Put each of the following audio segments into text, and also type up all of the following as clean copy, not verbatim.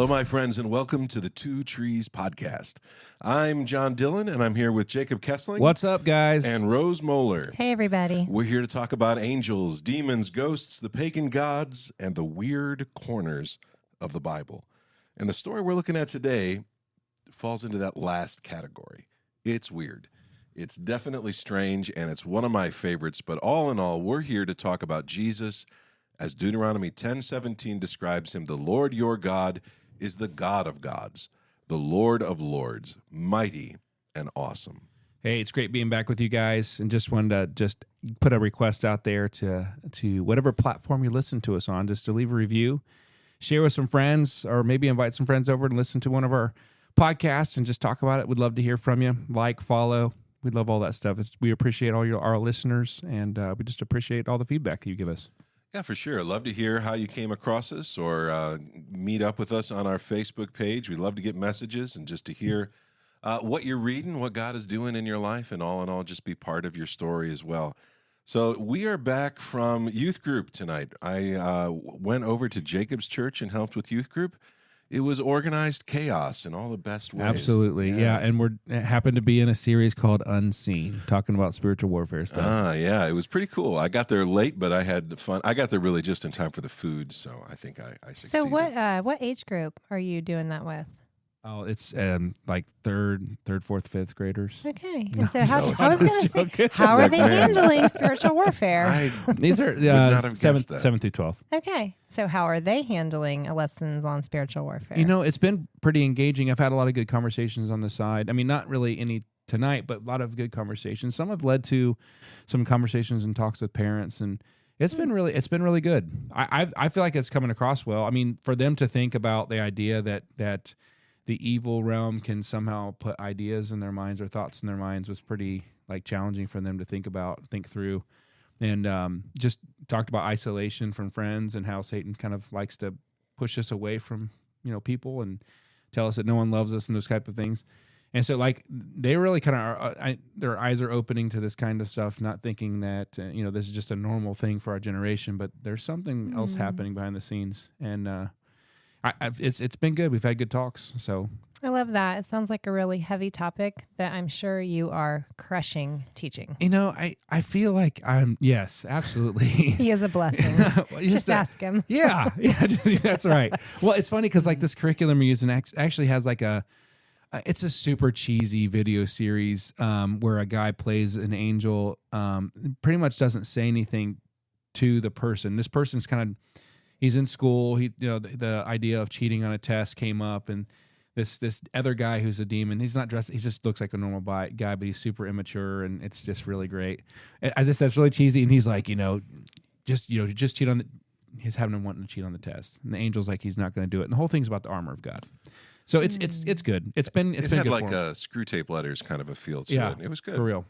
Hello, my friends, and welcome to the Two Trees Podcast. I'm John Dillon, and I'm here with Jacob Kessling. What's up, guys? And Rose Moeller. Hey, everybody. We're here to talk about angels, demons, ghosts, the pagan gods, and the weird corners of the Bible. And the story we're looking at today falls into that last category. It's weird. It's definitely strange, and it's one of my favorites. But all in all, we're here to talk about Jesus. As Deuteronomy 10:17 describes him, the Lord your God is the God of gods, the Lord of lords, mighty and awesome. Hey, it's great being back with you guys, and just wanted to just put a request out there to whatever platform you listen to us on, just to leave a review, share with some friends, or maybe invite some friends over and listen to one of our podcasts and just talk about it. We'd love to hear from you. Like, follow. We love all that stuff. We appreciate all our listeners, and we just appreciate all the feedback that you give us. Yeah, for sure. I'd love to hear how you came across us or meet up with us on our Facebook page. We'd love to get messages and just to hear what you're reading, what God is doing in your life, and all in all, just be part of your story as well. So we are back from youth group tonight. I went over to Jacob's church and helped with youth group. It was organized chaos in all the best ways. Absolutely, yeah. And we happened to be in a series called Unseen, talking about spiritual warfare stuff. Yeah, it was pretty cool. I got there late, but I had fun. I got there really just in time for the food, so I think I succeeded. So what age group are you doing that with? Oh, it's like third, fourth, fifth graders. Okay. And so I was going to say, how are they handling spiritual warfare? These are seventh through 12th. Okay. So how are they handling lessons on spiritual warfare? You know, it's been pretty engaging. I've had a lot of good conversations on the side. I mean, not really any tonight, but a lot of good conversations. Some have led to some conversations and talks with parents, and it's been really good. I feel like it's coming across well. I mean, for them to think about the idea that the evil realm can somehow put ideas in their minds or thoughts in their minds was pretty challenging for them to think through. And just talked about isolation from friends and how Satan kind of likes to push us away from, people and tell us that no one loves us and those type of things. And so they really kind of their eyes are opening to this kind of stuff, not thinking that, this is just a normal thing for our generation, but there's something else happening behind the scenes. And, it's been good. We've had good talks. So I love that. It sounds like a really heavy topic that I'm sure you are crushing teaching. I feel like yes, absolutely. He is a blessing. Just ask him. Yeah, that's right. Well, it's funny because this curriculum we're using actually has it's a super cheesy video series where a guy plays an angel, pretty much doesn't say anything to the person. This person's he's in school. The idea of cheating on a test came up, and this other guy who's a demon. He's not dressed. He just looks like a normal guy, but he's super immature, and it's just really great. As I said, it's really cheesy, and he's just cheat on. He's having him wanting to cheat on the test, and the angel's like he's not going to do it. And the whole thing's about the armor of God. So it's good. It had good like a Screw Tape Letters kind of a feel to it. It was good for real.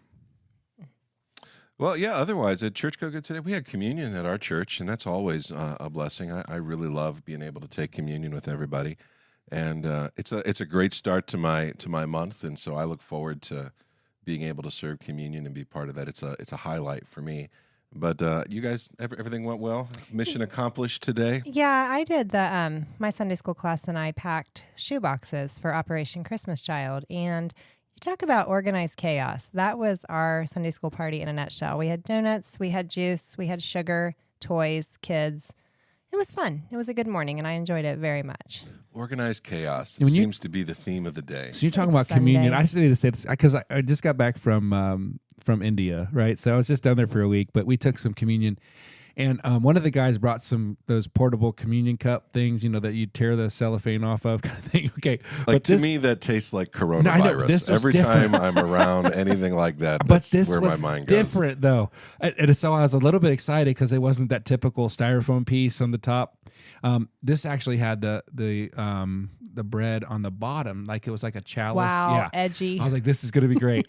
Well, yeah, otherwise, at Church Go Good today, we had communion at our church, and that's always a blessing. I really love being able to take communion with everybody, and it's a great start to my month, and so I look forward to being able to serve communion and be part of that. It's a highlight for me. But you guys, everything went well? Mission accomplished today? Yeah, I did. My Sunday school class and I packed shoe boxes for Operation Christmas Child, and talk about organized chaos. That was our Sunday school party in a nutshell. We had donuts, we had juice, we had sugar, toys, kids. It was fun. It was a good morning, and I enjoyed it very much. Organized chaos. It seems to be the theme of the day. So you're talking about communion. I just need to say this because I just got back from India, right? So I was just down there for a week, but we took some communion. And one of the guys brought those portable communion cup things, that you tear the cellophane off of, kind of thing. Okay, to me that tastes like coronavirus. Every time I'm around anything like that, that's where my mind goes. Different though, and so I was a little bit excited because it wasn't that typical styrofoam piece on the top. This actually had the bread on the bottom, like it was like a chalice. Wow, edgy. I was like, this is going to be great.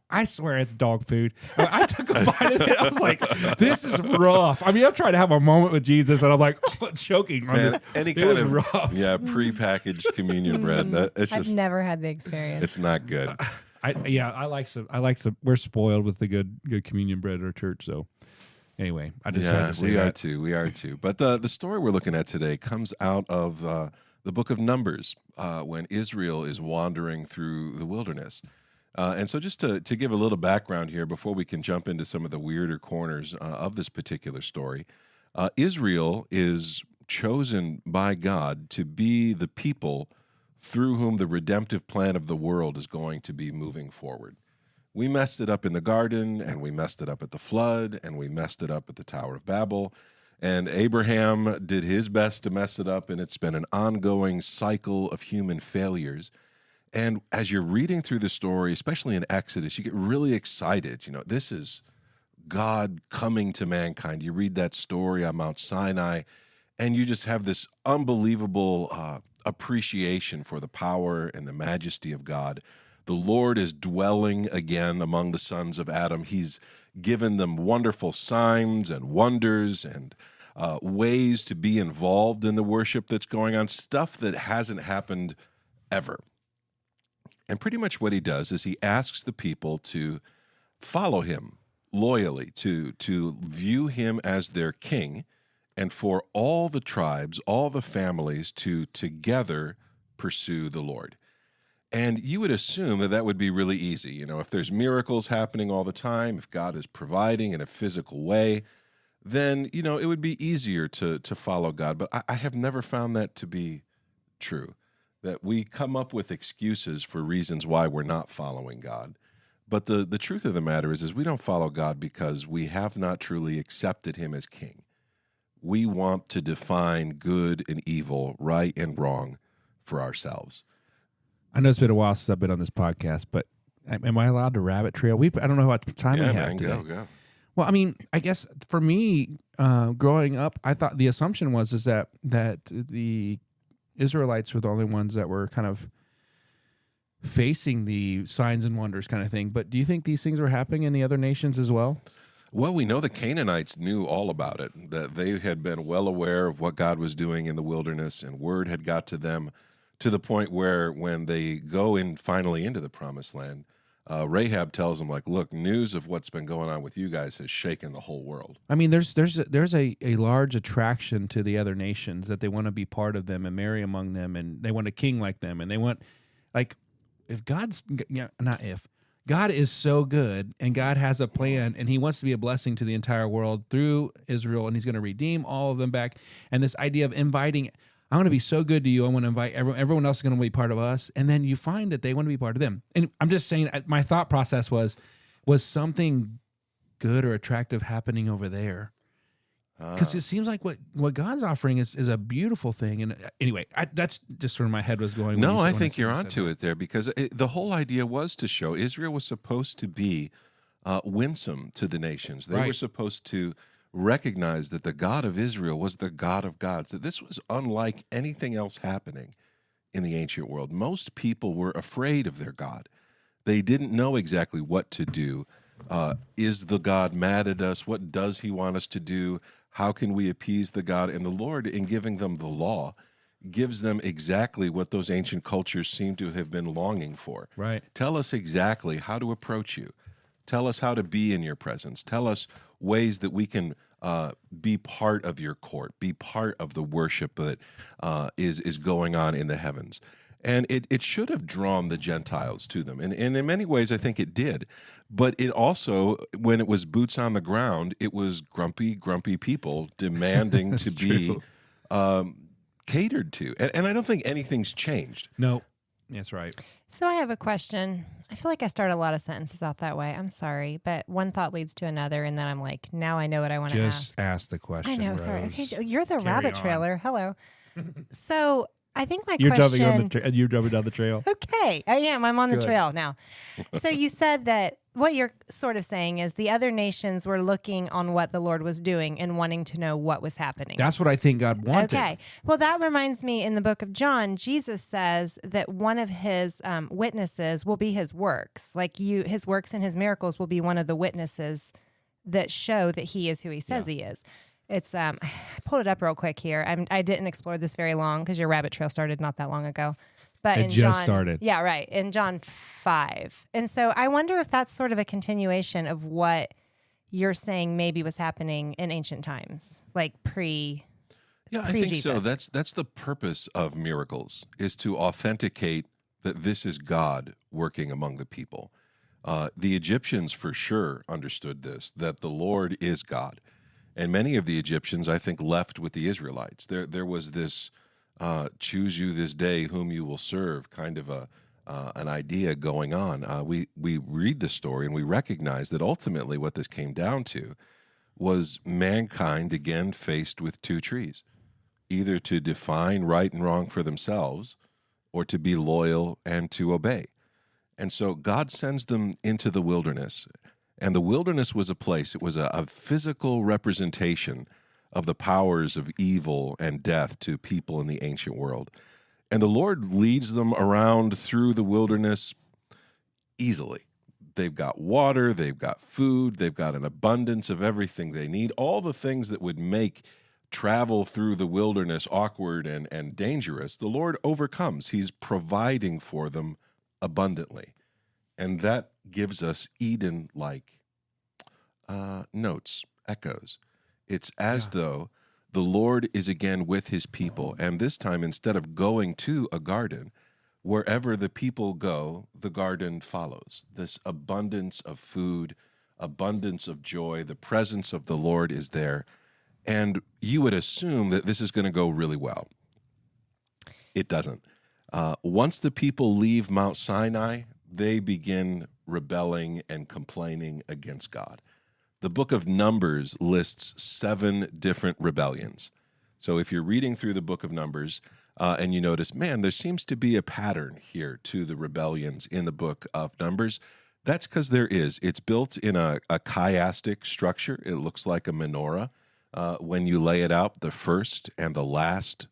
I swear it's dog food. I took a bite of it. I was like, this is rough. I mean, I'm trying to have a moment with Jesus, and I'm like choking on this. Any kind of rough. Prepackaged communion bread. I've never had the experience. It's not good. I like some. We're spoiled with the good communion bread at our church. So anyway, I just had to say we are too. But the story we're looking at today comes out of the the book of Numbers, when Israel is wandering through the wilderness. And so just to give a little background here before we can jump into some of the weirder corners of this particular story, Israel is chosen by God to be the people through whom the redemptive plan of the world is going to be moving forward. We messed it up in the garden, and we messed it up at the flood, and we messed it up at the Tower of Babel, and Abraham did his best to mess it up, and it's been an ongoing cycle of human failures. And as you're reading through the story, especially in Exodus, you get really excited. You know, this is God coming to mankind. You read that story on Mount Sinai, and you just have this unbelievable appreciation for the power and the majesty of God. The Lord is dwelling again among the sons of Adam. He's given them wonderful signs and wonders and ways to be involved in the worship that's going on, stuff that hasn't happened ever. And pretty much what he does is he asks the people to follow him loyally, to view him as their king, and for all the tribes, all the families to together pursue the Lord. And you would assume that would be really easy. You know, if there's miracles happening all the time, if God is providing in a physical way, then, you know, it would be easier to follow God. But I have never found that to be true, that we come up with excuses for reasons why we're not following God. But the truth of the matter is we don't follow God because we have not truly accepted him as king. We want to define good and evil, right and wrong for ourselves. I know it's been a while since I've been on this podcast, but am I allowed to rabbit trail? I don't know what time we have man, today. Go. Well, I mean, I guess for me, growing up, I thought the assumption was that the Israelites were the only ones that were kind of facing the signs and wonders kind of thing. But do you think these things were happening in the other nations as well? Well, we know the Canaanites knew all about it, that they had been well aware of what God was doing in the wilderness, and word had got to them to the point where when they go in finally into the promised land, Rahab tells them, like, look, news of what's been going on with you guys has shaken the whole world. I mean, there's a large attraction to the other nations that they want to be part of them and marry among them, and they want a king like them, and they want, like, if God's, not if, God is so good, and God has a plan, and he wants to be a blessing to the entire world through Israel, and he's going to redeem all of them back. And this idea of inviting, I want to be so good to you, I want to invite everyone else is going to be part of us. And then you find that they want to be part of them. And I'm just saying, my thought process was something good or attractive happening over there? Because it seems like what God's offering is a beautiful thing. And anyway, that's just where my head was going. No, I think you're onto it there, because the whole idea was to show Israel was supposed to be winsome to the nations. They were supposed to recognize that the God of Israel was the God of gods, that this was unlike anything else happening in the ancient world. Most people were afraid of their God. They didn't know exactly what to do. Is the God mad at us? What does he want us to do? How can we appease the God? And the Lord, in giving them the law, gives them exactly what those ancient cultures seem to have been longing for. Right. Tell us exactly how to approach you. Tell us how to be in your presence. Tell us ways that we can be part of your court, be part of the worship that is going on in the heavens. And it should have drawn the Gentiles to them. And in many ways, I think it did. But it also, when it was boots on the ground, it was grumpy people demanding to be catered to. And I don't think anything's changed. No, that's right. So I have a question. I feel like I start a lot of sentences out that way. I'm sorry, but one thought leads to another, and then I'm like, now I know what I want to ask. Just ask the question. I know, Rose. sorry. Okay, you're the Carry rabbit on. trailer. Hello. So I think my You're question... you're jumping down the trail. Okay, I am. I'm on the Good. trail now. So you said that what you're sort of saying is the other nations were looking on what the Lord was doing and wanting to know what was happening. That's what I think God wanted. Okay. Well, that reminds me, in the book of John, Jesus says that one of his witnesses will be his works. Like his works and his miracles will be one of the witnesses that show that he is who he says he is. It's I pulled it up real quick here. I didn't explore this very long because your rabbit trail started not that long ago. But It just started. Yeah, right. In John 5. And so I wonder if that's sort of a continuation of what you're saying maybe was happening in ancient times, like pre. Yeah, I think so. pre-Jesus. That's the purpose of miracles, is to authenticate that this is God working among the people. The Egyptians for sure understood this, that the Lord is God. And many of the Egyptians, I think, left with the Israelites. There was this choose you this day whom you will serve kind of an idea going on. We read the story and we recognize that ultimately what this came down to was mankind again faced with two trees, either to define right and wrong for themselves or to be loyal and to obey. And so God sends them into the wilderness. And the wilderness was a place, it was a physical representation of the powers of evil and death to people in the ancient world. And the Lord leads them around through the wilderness easily. They've got water, they've got food, they've got an abundance of everything they need, all the things that would make travel through the wilderness awkward and dangerous. The Lord overcomes. He's providing for them abundantly. And that gives us Eden-like notes, echoes. It's as though the Lord is again with his people. And this time, instead of going to a garden, wherever the people go, the garden follows. This abundance of food, abundance of joy, the presence of the Lord is there. And you would assume that this is going to go really well. It doesn't. Once the people leave Mount Sinai, they begin rebelling and complaining against God. The book of Numbers lists 7 different rebellions. So if you're reading through the book of Numbers and you notice, man, there seems to be a pattern here to the rebellions in the book of Numbers, that's because there is. It's built in a chiastic structure. It looks like a menorah. When you lay it out, the first and the last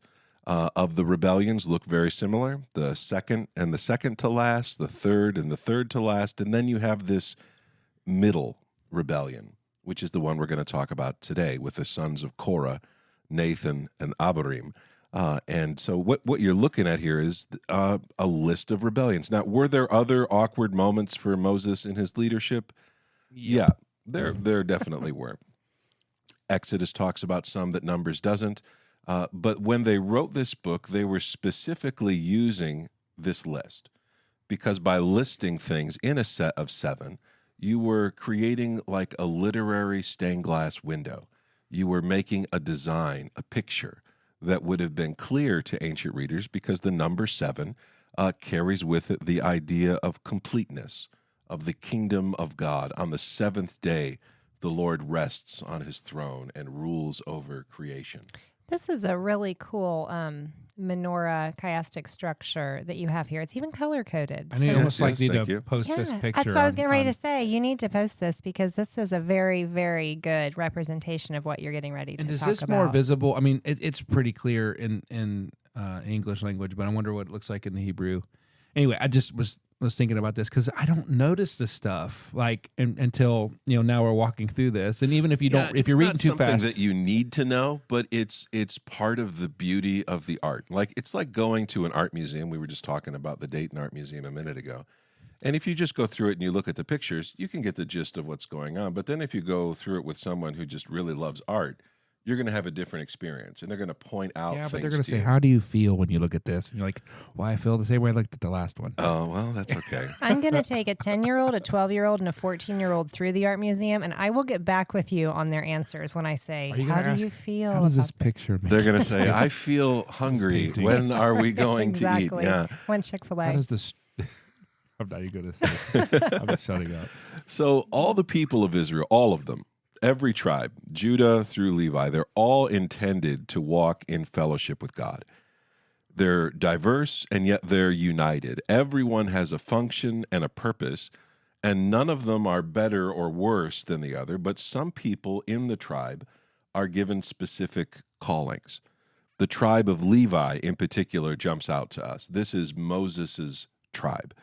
of the rebellions look very similar. The second and the second to last, the third and the third to last, and then you have this middle rebellion, which is the one we're going to talk about today with the sons of Korah, Nathan and Abiram. And so what you're looking at here is a list of rebellions. Now, were there other awkward moments for Moses in his leadership? Yeah, there definitely were. Exodus talks about some that Numbers doesn't. But when they wrote this book, they were specifically using this list because by listing things in a set of 7, you were creating like a literary stained glass window. You were making a design, a picture that would have been clear to ancient readers because the number 7 carries with it the idea of completeness, of the kingdom of God. On the 7th day, the Lord rests on his throne and rules over creation. This is a really cool menorah chiastic structure that you have here. It's even color coded. I need almost like need thank to you. post this picture. That's what I was getting ready on- to say. You need to post this because this is a very, very good representation of what you're getting ready to And is talk this about. more visible? I mean, it's pretty clear in English language, but I wonder what it looks like in the Hebrew. Anyway, I just was thinking about this because I don't notice the stuff like until now we're walking through this, and even if you don't, if you're reading too fast, it's not something that you need to know, but it's part of the beauty of the art. Like it's like going to an art museum. We were just talking about the Dayton Art Museum a minute ago. And if you just go through it and you look at the pictures, you can get the gist of what's going on. But then if you go through it with someone who just really loves art, you're going to have a different experience, and they're going to point out things but they're going to say, you. "How do you feel when you look at this?" And you're like, "Well, I feel the same way I looked at the last one." Oh, well, that's okay. I'm going to take a 10-year-old, a 12-year-old, and a 14-year-old through the art museum, and I will get back with you on their answers when I say, Are you how gonna do ask, you feel How does this about picture make They're going to say, I feel hungry. painting. When are we going exactly. to eat? Yeah. One How Chick-fil-A. does this? I'm not even going to say this. I'm just shutting up. So all the people of Israel, all of them, every tribe, Judah through Levi, they're all intended to walk in fellowship with God. They're diverse, and yet they're united. Everyone has a function and a purpose, and none of them are better or worse than the other, but some people in the tribe are given specific callings. The tribe of Levi, in particular, jumps out to us. This is Moses's tribe.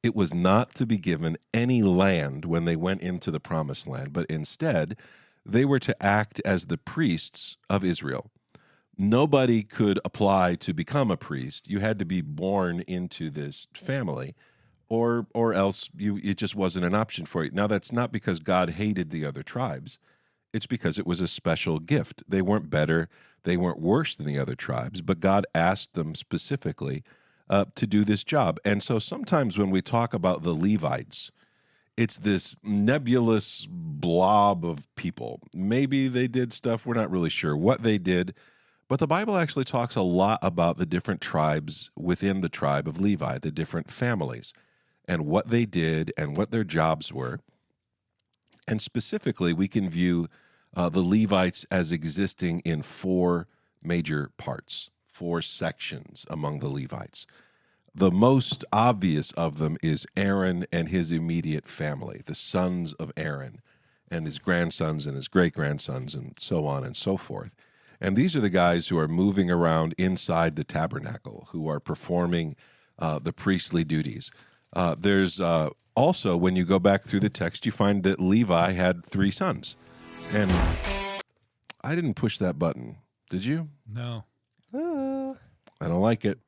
It was not to be given any land when they went into the promised land, but instead, they were to act as the priests of Israel. Nobody could apply to become a priest. You had to be born into this family, or else it just wasn't an option for you. Now, that's not because God hated the other tribes. It's because it was a special gift. They weren't better, they weren't worse than the other tribes, but God asked them specifically to do this job. And so sometimes when we talk about the Levites, it's this nebulous blob of people. Maybe they did stuff, we're not really sure what they did, but the Bible actually talks a lot about the different tribes within the tribe of Levi, the different families, and what they did and what their jobs were. And specifically, we can view the Levites as existing in four major parts, four sections among the Levites. The most obvious of them is Aaron and his immediate family, the sons of Aaron and his grandsons and his great-grandsons and so on and so forth. And these are the guys who are moving around inside the tabernacle, who are performing the priestly duties. There's also, when you go back through the text, you find that Levi had 3 sons. And I didn't push that button. Did you? No. Ooh. I don't like it.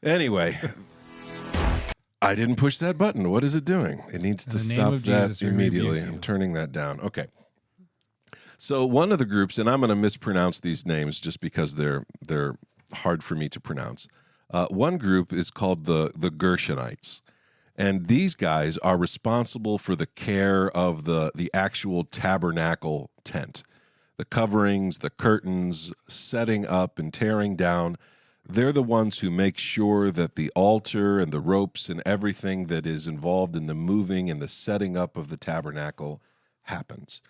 Anyway, I didn't push that button. What is it doing? It needs to stop that immediately. I'm turning that down. Okay. So one of the groups, and I'm going to mispronounce these names just because they're hard for me to pronounce. One group is called the Gershonites. And these guys are responsible for the care of the actual tabernacle tent, the coverings, the curtains, setting up and tearing down. They're the ones who make sure that the altar and the ropes and everything that is involved in the moving and the setting up of the tabernacle happens.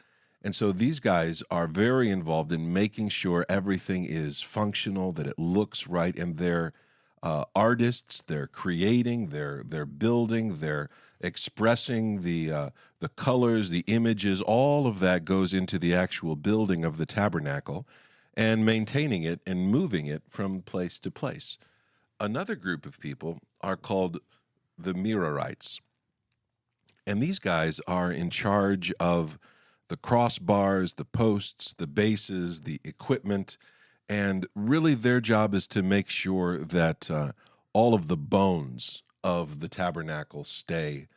And so these guys are very involved in making sure everything is functional, that it looks right, and they're artists. They're creating, they're building, they're expressing the colors, the images. All of that goes into the actual building of the tabernacle and maintaining it and moving it from place to place. Another group of people are called the Merarites. And these guys are in charge of the crossbars, the posts, the bases, the equipment, and really their job is to make sure that all of the bones of the tabernacle stay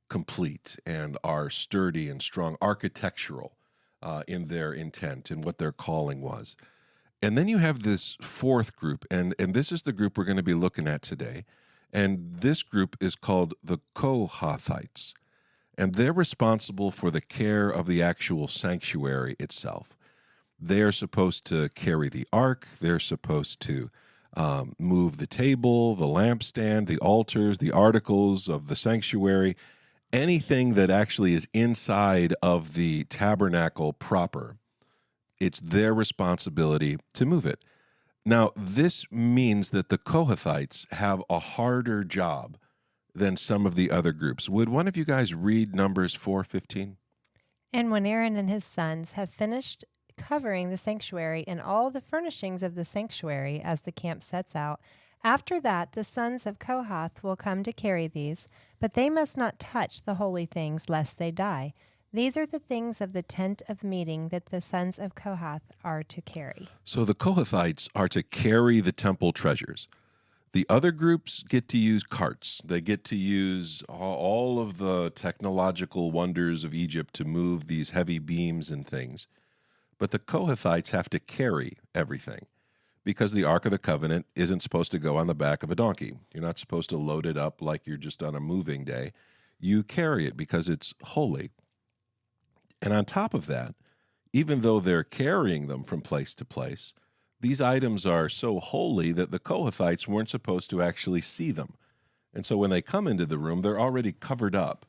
complete and are sturdy and strong, architectural in their intent and what their calling was. And then you have this fourth group, and this is the group we're going to be looking at today. And this group is called the Kohathites. And they're responsible for the care of the actual sanctuary itself. They're supposed to carry the ark. They're supposed to move the table, the lampstand, the altars, the articles of the sanctuary, anything that actually is inside of the tabernacle proper. It's their responsibility to move it. Now, this means that the Kohathites have a harder job than some of the other groups. Would one of you guys read Numbers 4:15? And when Aaron and his sons have finished covering the sanctuary and all the furnishings of the sanctuary as the camp sets out, after that the sons of Kohath will come to carry these, but they must not touch the holy things lest they die. These are the things of the tent of meeting that the sons of Kohath are to carry. So the Kohathites are to carry the temple treasures. The other groups get to use carts. They get to use all of the technological wonders of Egypt to move these heavy beams and things. But the Kohathites have to carry everything because the Ark of the Covenant isn't supposed to go on the back of a donkey. You're not supposed to load it up like you're just on a moving day. You carry it because it's holy. And on top of that, even though they're carrying them from place to place, these items are so holy that the Kohathites weren't supposed to actually see them. And so when they come into the room, they're already covered up.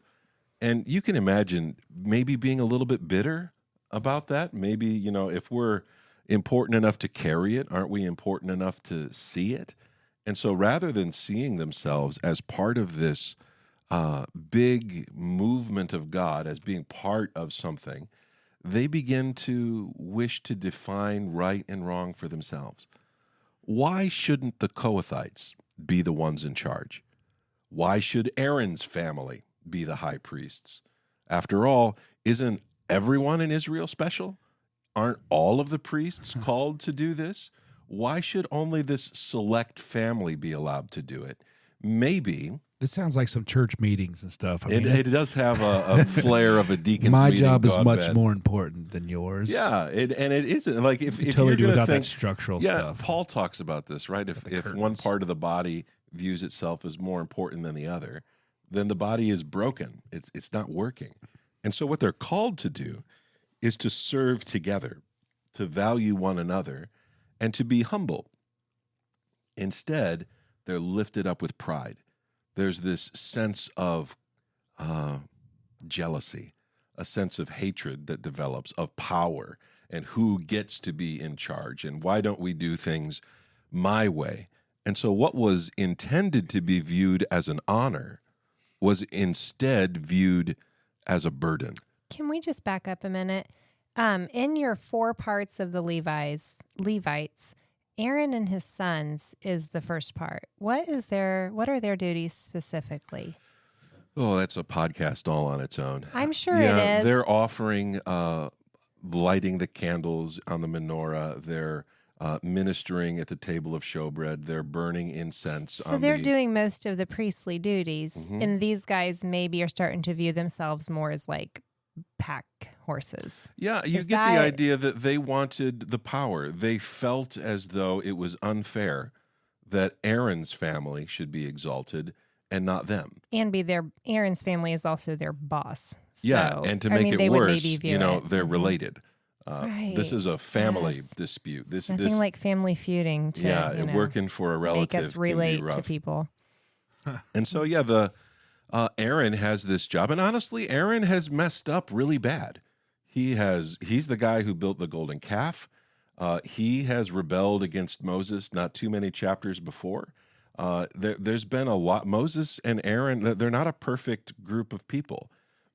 And you can imagine maybe being a little bit bitter about that. Maybe, if we're important enough to carry it, aren't we important enough to see it? And so rather than seeing themselves as part of this big movement of God, as being part of something, they begin to wish to define right and wrong for themselves. Why shouldn't the Kohathites be the ones in charge? Why should Aaron's family be the high priests? After all, isn't everyone in Israel special? Aren't all of the priests called to do this? Why should only this select family be allowed to do it? maybe This sounds like some church meetings and stuff. I mean, it does have a flair of a deacon's my meeting. job is God much bed. more important than yours. Yeah, and it isn't like if totally you're do going to without think that structural yeah, stuff. Paul talks about this, right? If one part of the body views itself as more important than the other, then the body is broken. It's not working. And so what they're called to do is to serve together, to value one another, and to be humble. Instead, they're lifted up with pride. There's this sense of jealousy, a sense of hatred that develops, of power, and who gets to be in charge, and why don't we do things my way? And so what was intended to be viewed as an honor was instead viewed as a burden. Can we just back up a minute? In your 4 parts of the Levites, Aaron and his sons is the first part. What are their duties specifically? Oh, that's a podcast all on its own. I'm sure it is. They're offering, lighting the candles on the menorah. They're ministering at the table of showbread. They're burning incense. So they're doing most of the priestly duties, and these guys maybe are starting to view themselves more as like pack horses. Yeah, you get the idea that they wanted the power. They felt as though it was unfair that Aaron's family should be exalted and not them. And Aaron's family is also their boss. So, yeah, and to make it worse, they're related. Right. This is a family dispute. Nothing like family feuding to working for a relative make us relate can be rough. to people. And so, the Aaron has this job, and honestly, Aaron has messed up really bad. He's the guy who built the golden calf. He has rebelled against Moses not too many chapters before. There's been a lot. Moses and Aaron, they're not a perfect group of people.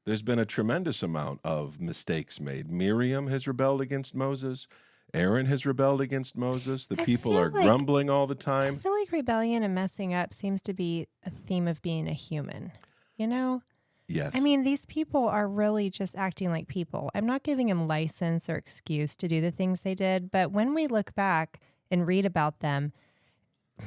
There's been a tremendous amount of mistakes made. Miriam has rebelled against Moses. Aaron has rebelled against Moses. The people are grumbling all the time. I feel like rebellion and messing up seems to be a theme of being a human, Yes. I mean, these people are really just acting like people. I'm not giving them license or excuse to do the things they did, but when we look back and read about them,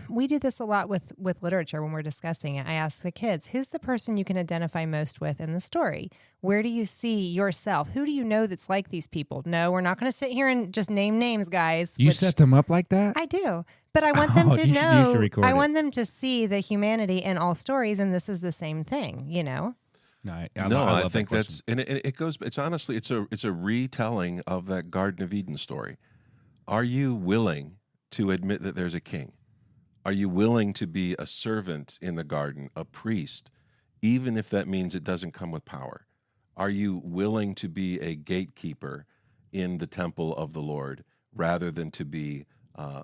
we do this a lot with literature when we're discussing it. I ask the kids, who's the person you can identify most with in the story? Where do you see yourself? Who do you know that's like these people? No, we're not going to sit here and just name names, guys. You set them up like that? I do. But I want them to know. You should record I want them to see the humanity in all stories, and this is the same thing, No, I think that's and it goes. It's honestly, it's a retelling of that Garden of Eden story. Are you willing to admit that there's a king? Are you willing to be a servant in the garden, a priest, even if that means it doesn't come with power? Are you willing to be a gatekeeper in the temple of the Lord rather than to be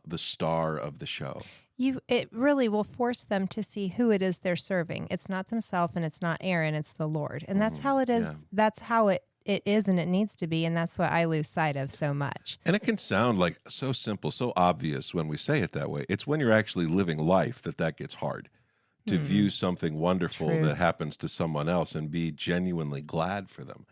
the star of the show? It really will force them to see who it is they're serving. It's not themselves and it's not Aaron, it's the Lord. And that's how it is. Yeah. That's how it is and it needs to be. And that's what I lose sight of so much. And it can sound like so simple, so obvious when we say it that way. It's when you're actually living life that gets hard. To view something wonderful that happens to someone else and be genuinely glad for them,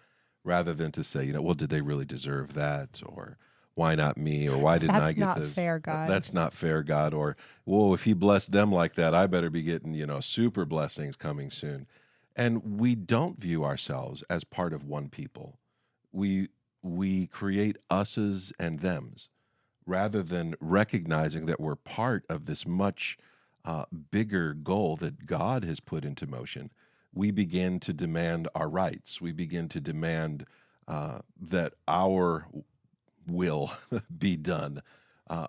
rather than to say, well, did they really deserve that? Or why not me? Or why didn't I get this? That's not fair, God. That's not fair, God. Or, whoa, if he blessed them like that, I better be getting, super blessings coming soon. And we don't view ourselves as part of one people. We create us's and them's rather than recognizing that we're part of this much bigger goal that God has put into motion. We begin to demand our rights. We begin to demand that our will be done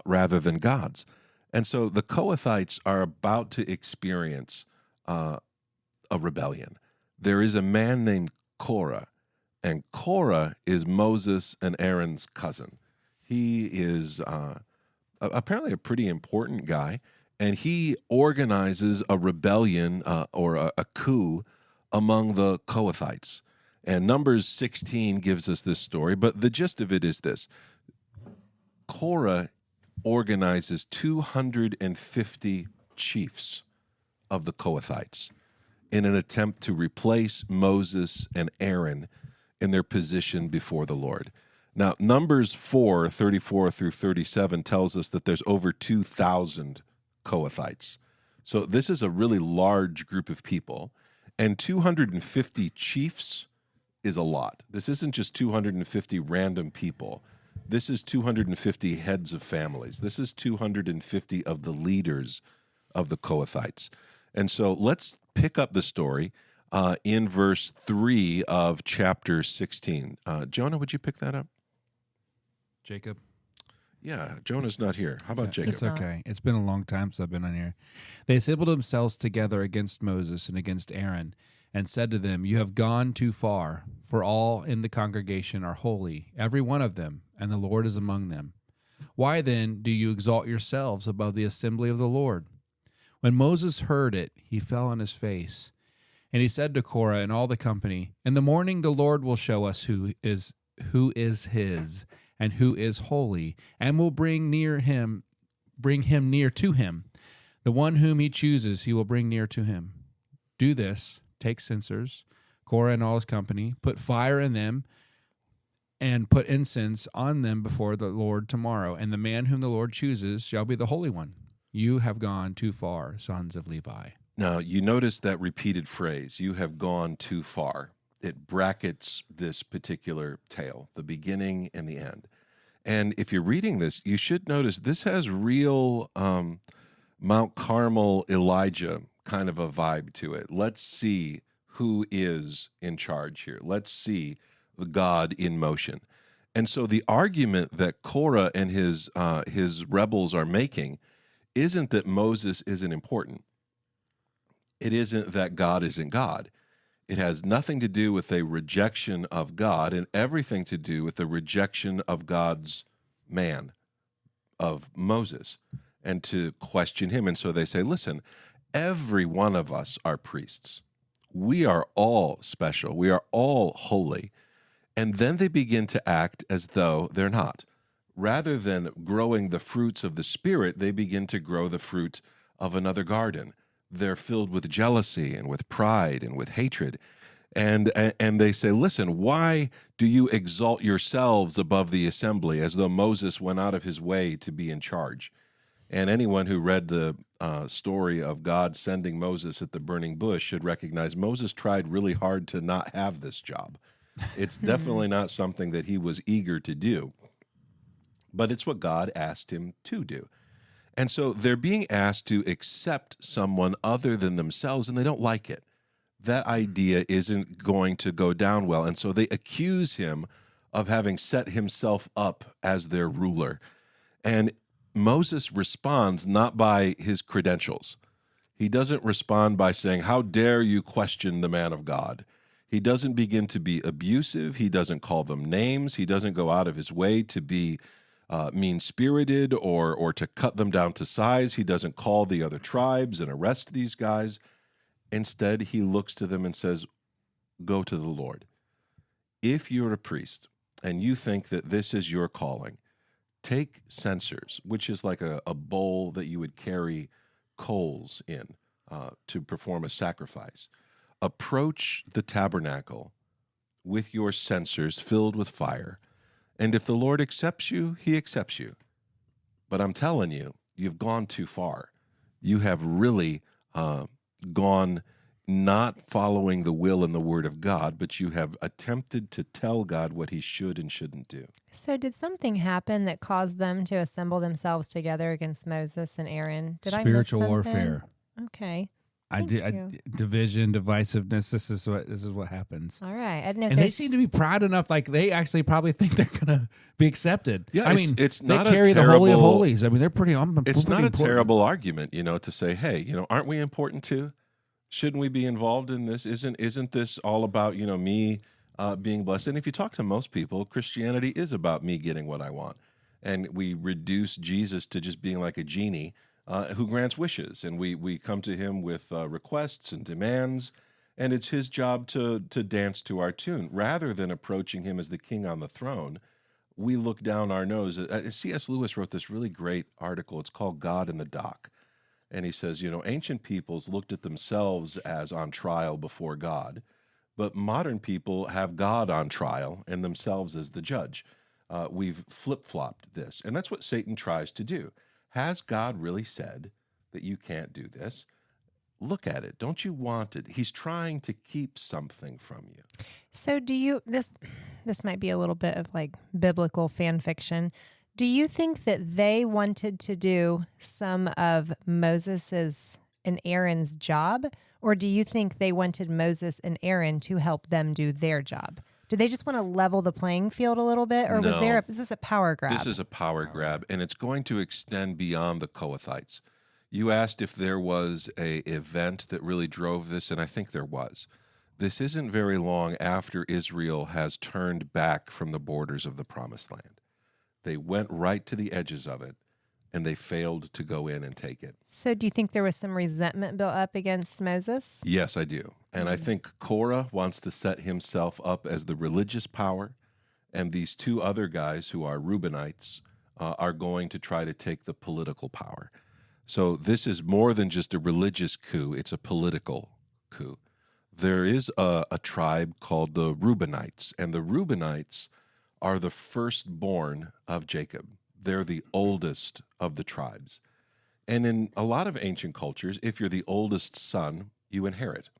rather than God's. And so the Kohathites are about to experience a rebellion. There is a man named Korah, and Korah is Moses and Aaron's cousin. He is apparently a pretty important guy, and he organizes a rebellion or a coup among the Kohathites. And Numbers 16 gives us this story, but the gist of it is this. Korah organizes 250 chiefs of the Kohathites in an attempt to replace Moses and Aaron in their position before the Lord. Now, Numbers 4:34 through 37 tells us that there's over 2,000 Kohathites. So this is a really large group of people, and 250 chiefs is a lot. This isn't just 250 random people. This is 250 heads of families. This is 250 of the leaders of the Kohathites. And so let's pick up the story in verse 3 of chapter 16. Jonah, would you pick that up? Jacob. Yeah, Jonah's not here. How about Jacob? It's okay. It's been a long time since I've been on here. They assembled themselves together against Moses and against Aaron, and said to them, "You have gone too far, for all in the congregation are holy, every one of them, and the Lord is among them. Why then do you exalt yourselves above the assembly of the Lord?" When Moses heard it, he fell on his face. And he said to Korah and all the company, "In the morning the Lord will show us who is his, and who is holy, and will bring him near to him. The one whom he chooses he will bring near to him. Do this, take censers, Korah and all his company, put fire in them, and put incense on them before the Lord tomorrow. And the man whom the Lord chooses shall be the Holy One. You have gone too far, sons of Levi." Now, you notice that repeated phrase, "you have gone too far." It brackets this particular tale, the beginning and the end. And if you're reading this, you should notice this has real Mount Carmel Elijah kind of a vibe to it. Let's see who is in charge here. Let's see the God in motion. And so the argument that Korah and his rebels are making isn't that Moses isn't important. It isn't that God isn't God. It has nothing to do with a rejection of God and everything to do with the rejection of God's man, of Moses, and to question him. And so they say, listen, every one of us are priests. We are all special. We are all holy. And then they begin to act as though they're not. Rather than growing the fruits of the Spirit, they begin to grow the fruit of another garden. They're filled with jealousy and with pride and with hatred. And they say, listen, why do you exalt yourselves above the assembly, as though Moses went out of his way to be in charge? And anyone who read the story of God sending Moses at the burning bush should recognize Moses tried really hard to not have this job. It's definitely not something that he was eager to do, but it's what God asked him to do. And so they're being asked to accept someone other than themselves, and they don't like it. That idea isn't going to go down well. And so they accuse him of having set himself up as their ruler. And Moses responds not by his credentials. He doesn't respond by saying, "How dare you question the man of God?" He doesn't begin to be abusive. He doesn't call them names. He doesn't go out of his way to be mean-spirited or to cut them down to size. He doesn't call the other tribes and arrest these guys. Instead, he looks to them and says, "Go to the Lord. If you're a priest and you think that this is your calling, take censers," which is like a bowl that you would carry coals in to perform a sacrifice. Approach the tabernacle with your censers filled with fire. And if the Lord accepts you, he accepts you. But I'm telling you, you've gone too far. You have really gone not following the will and the word of God, but you have attempted to tell God what he should and shouldn't do. So did something happen that caused them to assemble themselves together against Moses and Aaron? Did Spiritual I miss something? warfare. Okay. Division, divisiveness. This is what happens. All right. I didn't know. And they seem to be proud enough, like they actually probably think they're going to be accepted. Yeah, I mean, it's they not carry a the terrible, Holy of Holies. I mean, they're pretty. It's not a important. terrible argument, to say, hey, aren't we important too? Shouldn't we be involved in this? Isn't this all about me being blessed? And if you talk to most people, Christianity is about me getting what I want, and we reduce Jesus to just being like a genie who grants wishes, and we come to him with requests and demands, and it's his job to dance to our tune. Rather than approaching him as the king on the throne, we look down our nose. C.S. Lewis wrote this really great article. It's called God in the Dock, and he says, ancient peoples looked at themselves as on trial before God, but modern people have God on trial and themselves as the judge. We've flip-flopped this, and that's what Satan tries to do. Has God really said that you can't do this? look at it? Don't you want it? He's trying to keep something from you. So do you, this might be a little bit of like biblical fan fiction. Do you think that they wanted to do some of Moses's and Aaron's job, or do you think they wanted Moses and Aaron to help them do their job? Do they just want to level the playing field a little bit, or No. is this a power grab? This is a power grab, and it's going to extend beyond the Kohathites. You asked if there was a event that really drove this, and I think there was. This isn't very long after Israel has turned back from the borders of the Promised Land. They went right to the edges of it, and they failed to go in and take it. So do you think there was some resentment built up against Moses? Yes, I do. And I think Korah wants to set himself up as the religious power, and these two other guys who are Reubenites are going to try to take the political power. So this is more than just a religious coup, it's a political coup. There is a tribe called the Reubenites, and the Reubenites are the firstborn of Jacob. They're the oldest of the tribes. And in a lot of ancient cultures, if you're the oldest son, you inherit.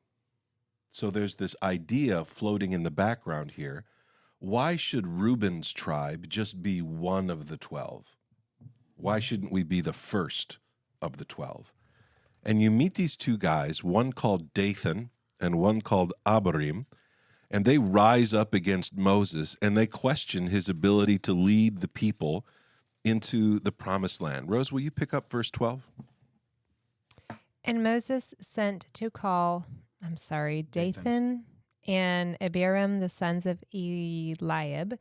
So there's this idea floating in the background here. Why should Reuben's tribe just be one of the 12? Why shouldn't we be the first of the 12? And you meet these two guys, one called Dathan and one called Abiram, and they rise up against Moses, and they question his ability to lead the people into the promised land. Rose, will you pick up verse 12? And Moses sent to call, Dathan and Abiram, the sons of Eliab,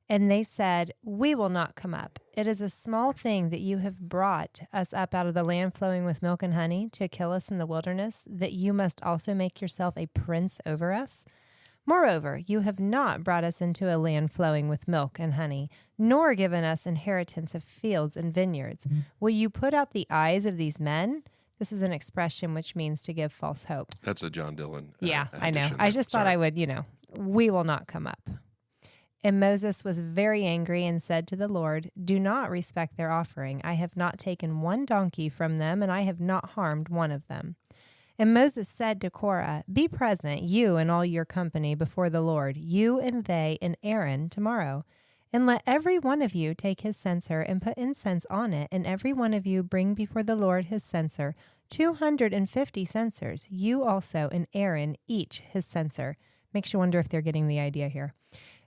and they said, "We will not come up. It is a small thing that you have brought us up out of the land flowing with milk and honey to kill us in the wilderness, that you must also make yourself a prince over us. Moreover, you have not brought us into a land flowing with milk and honey, nor given us inheritance of fields and vineyards. Will you put out the eyes of these men?" This is an expression which means to give false hope. That's a John Dillon. Yeah, I know. addition I there. just thought Sorry. I would, we will not come up. And Moses was very angry and said to the Lord, "Do not respect their offering. I have not taken one donkey from them, and I have not harmed one of them." And Moses said to Korah, "Be present, you and all your company, before the Lord, you and they and Aaron tomorrow. And let every one of you take his censer and put incense on it, and every one of you bring before the Lord his censer, 250 censers, you also and Aaron, each his censer." Makes you wonder if they're getting the idea here.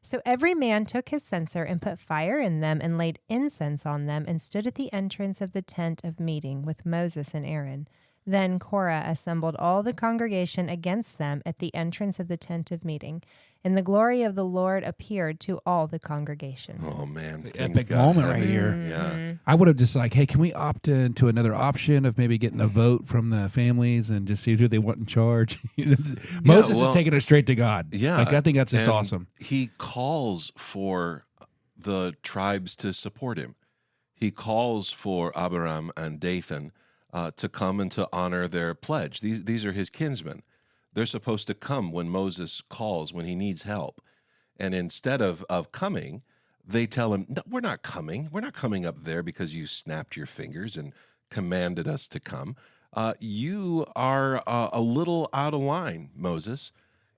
So every man took his censer and put fire in them and laid incense on them and stood at the entrance of the tent of meeting with Moses and Aaron. Then Korah assembled all the congregation against them at the entrance of the tent of meeting, and the glory of the Lord appeared to all the congregation. Oh, man. The things epic got moment right heavy. here. Yeah. I would have just like, hey, can we opt into another option of maybe getting a vote from the families and just see who they want in charge? Moses is taking it straight to God. Yeah. Like, I think that's just And awesome. He calls for the tribes to support him. He calls for Abiram and Dathan to come and to honor their pledge. These are his kinsmen. They're supposed to come when Moses calls, when he needs help. And instead of coming, they tell him, "No, we're not coming. We're not coming up there because you snapped your fingers and commanded us to come. You are a little out of line, Moses.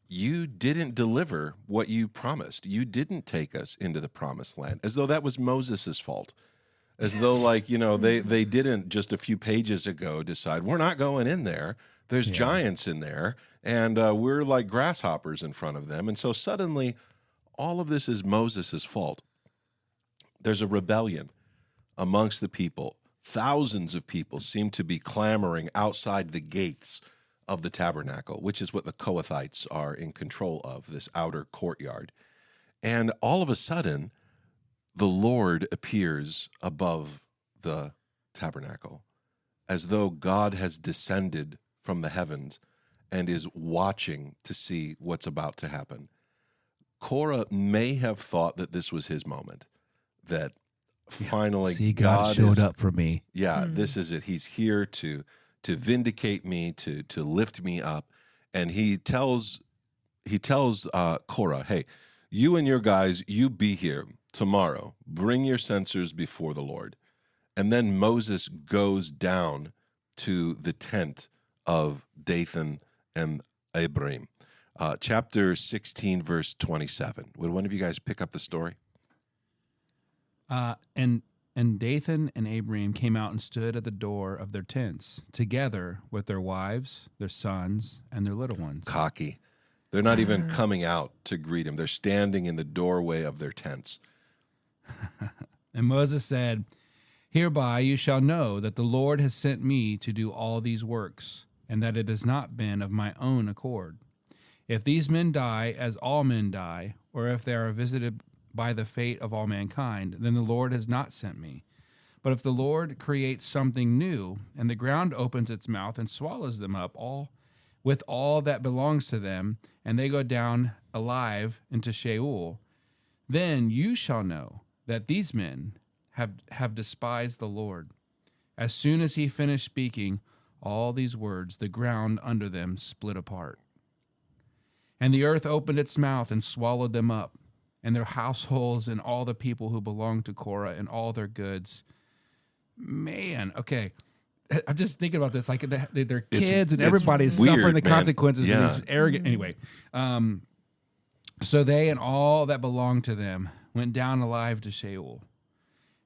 You didn't deliver what you promised. You didn't take us into the promised land," as though that was Moses' fault. As though, they didn't just a few pages ago decide, we're not going in there. There's giants in there, and we're like grasshoppers in front of them. And so suddenly, all of this is Moses' fault. There's a rebellion amongst the people. Thousands of people seem to be clamoring outside the gates of the tabernacle, which is what the Kohathites are in control of, this outer courtyard. And all of a sudden, the Lord appears above the tabernacle, as though God has descended from the heavens and is watching to see what's about to happen. Korah may have thought that this was his moment, that finally See, God showed is, up for me. Yeah, this is it. He's here to vindicate me, to lift me up. And he tells Korah, "Hey, you and your guys, you be here tomorrow. Bring your censers before the Lord." And then Moses goes down to the tent of Dathan and Abiram. Chapter 16, verse 27. Would one of you guys pick up the story? And Dathan and Abiram came out and stood at the door of their tents, together with their wives, their sons, and their little ones. Cocky. They're not even coming out to greet him. They're standing in the doorway of their tents. And Moses said, "Hereby you shall know that the Lord has sent me to do all these works, and that it has not been of my own accord. If these men die as all men die, or if they are visited by the fate of all mankind, then the Lord has not sent me. But if the Lord creates something new, and the ground opens its mouth and swallows them up all with all that belongs to them, and they go down alive into Sheol, then you shall know that these men have despised the Lord." As soon as he finished speaking all these words, the ground under them split apart. And the earth opened its mouth and swallowed them up, and their households and all the people who belonged to Korah and all their goods. Man, okay. I'm just thinking about this. Like their kids and everybody's weird, suffering the man. consequences Yeah. of these arrogant. Anyway, so they and all that belonged to them went down alive to Sheol,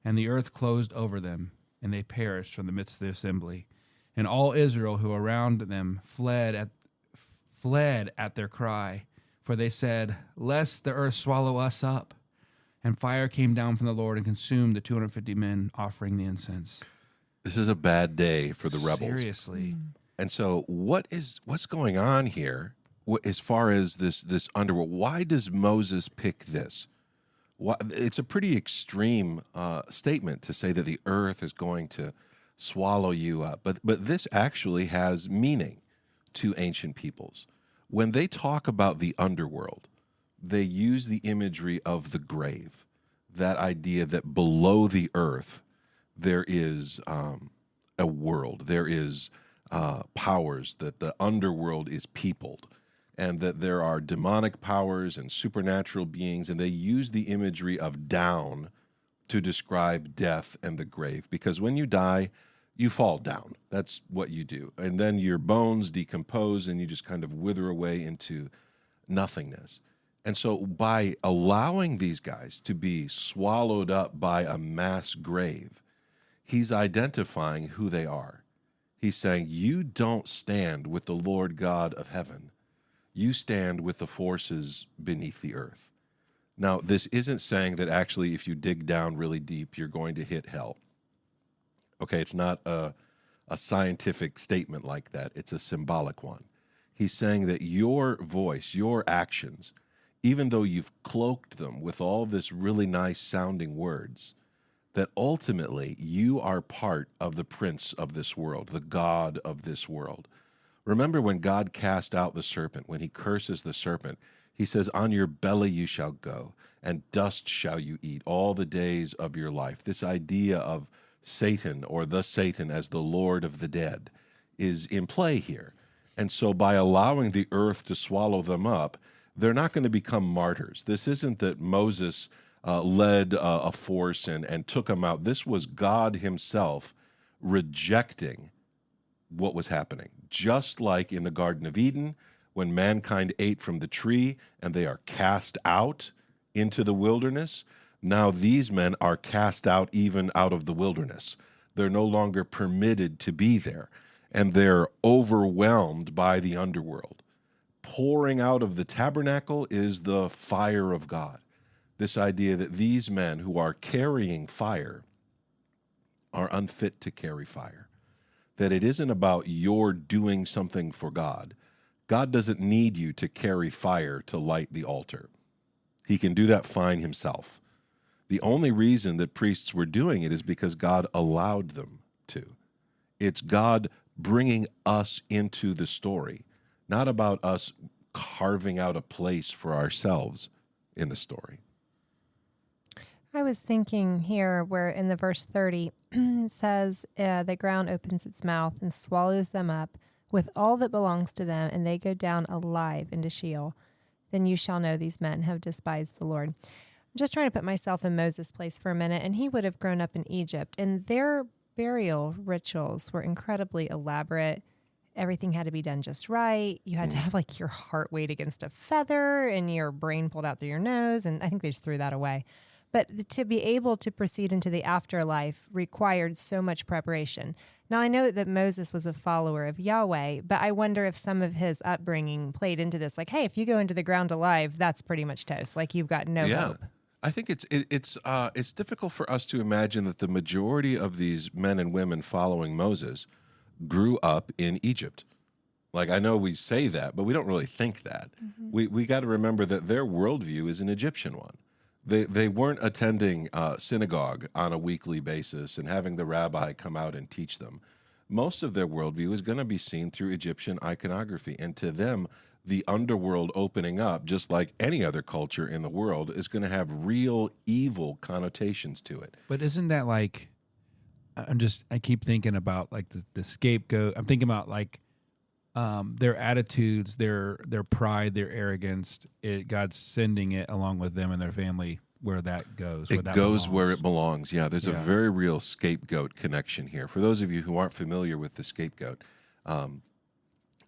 and the earth closed over them, and they perished from the midst of the assembly. And all Israel who around them fled at their cry, for they said, "Lest the earth swallow us up." And fire came down from the Lord and consumed the 250 men offering the incense. This is a bad day for the rebels. Seriously. And so what's going on here as far as this underworld? Why does Moses pick this? It's a pretty extreme statement to say that the earth is going to swallow you up. But this actually has meaning to ancient peoples. When they talk about the underworld, they use the imagery of the grave, that idea that below the earth there is a world, there is powers, that the underworld is peopled, and that there are demonic powers and supernatural beings, and they use the imagery of down to describe death and the grave, because when you die, you fall down. That's what you do. And then your bones decompose and you just kind of wither away into nothingness. And so by allowing these guys to be swallowed up by a mass grave, he's identifying who they are. He's saying, you don't stand with the Lord God of heaven. You stand with the forces beneath the earth. Now, this isn't saying that actually if you dig down really deep, you're going to hit hell. Okay, it's not a scientific statement like that. It's a symbolic one. He's saying that your voice, your actions, even though you've cloaked them with all this really nice sounding words, that ultimately you are part of the prince of this world, the God of this world. Remember when God cast out the serpent, when he curses the serpent, he says, "On your belly you shall go, and dust shall you eat all the days of your life." This idea of Satan, or the Satan as the Lord of the dead, is in play here. And so by allowing the earth to swallow them up, they're not going to become martyrs. This isn't that Moses led a force and took them out. This was God himself rejecting what was happening. Just like in the Garden of Eden, when mankind ate from the tree and they are cast out into the wilderness, now these men are cast out even out of the wilderness. They're no longer permitted to be there, and they're overwhelmed by the underworld. Pouring out of the tabernacle is the fire of God. This idea that these men who are carrying fire are unfit to carry fire. That it isn't about your doing something for God. God doesn't need you to carry fire to light the altar. He can do that fine himself. The only reason that priests were doing it is because God allowed them to. It's God bringing us into the story, not about us carving out a place for ourselves in the story. I was thinking here where in the verse 30 it says, the ground opens its mouth and swallows them up with all that belongs to them, and they go down alive into Sheol. Then you shall know these men have despised the Lord. I'm just trying to put myself in Moses' place for a minute, and he would have grown up in Egypt, and their burial rituals were incredibly elaborate. everything had to be done just right. You had to have like your heart weighed against a feather and your brain pulled out through your nose. And I think they just threw that away. But to be able to proceed into the afterlife required so much preparation. Now, I know that Moses was a follower of Yahweh, but I wonder if some of his upbringing played into this. Like, hey, if you go into the ground alive, that's pretty much toast. Like, you've got no hope. I think it's difficult for us to imagine that the majority of these men and women following Moses grew up in Egypt. Like, I know we say that, but we don't really think that. We got to remember that their worldview is an Egyptian one. They weren't attending synagogue on a weekly basis and having the rabbi come out and teach them. Most of their worldview is going to be seen through Egyptian iconography. And to them, the underworld opening up, just like any other culture in the world, is going to have real evil connotations to it. But isn't that like, I keep thinking about like the scapegoat. I'm thinking about like their attitudes, their pride, their arrogance. God's sending it along with them and their family where that goes. It goes where it belongs. Yeah, there's a very real scapegoat connection here. For those of you who aren't familiar with the scapegoat,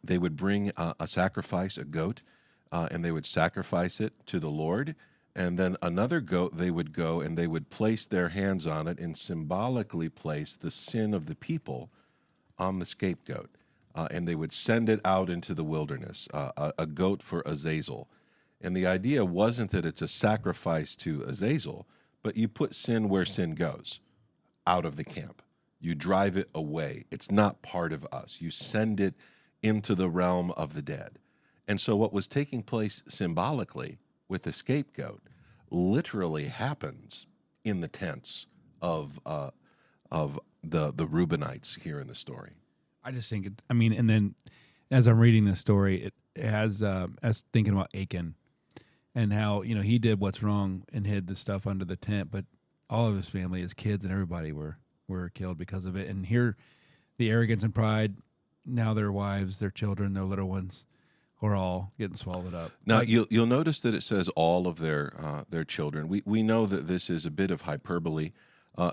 they would bring a sacrifice, a goat, and they would sacrifice it to the Lord. And then another goat, they would go and they would place their hands on it and symbolically place the sin of the people on the scapegoat. And they would send it out into the wilderness, a goat for Azazel. And the idea wasn't that it's a sacrifice to Azazel, but you put sin where sin goes, out of the camp. You drive it away. It's not part of us. You send it into the realm of the dead. And so what was taking place symbolically with the scapegoat literally happens in the tents of the Reubenites here in the story. I just think and then as I'm reading this story, it has as thinking about Achan and how, he did what's wrong and hid the stuff under the tent, but all of his family, his kids and everybody were killed because of it. And here, the arrogance and pride, now their wives, their children, their little ones are all getting swallowed up. Now, you'll notice that it says all of their children. We know that this is a bit of hyperbole.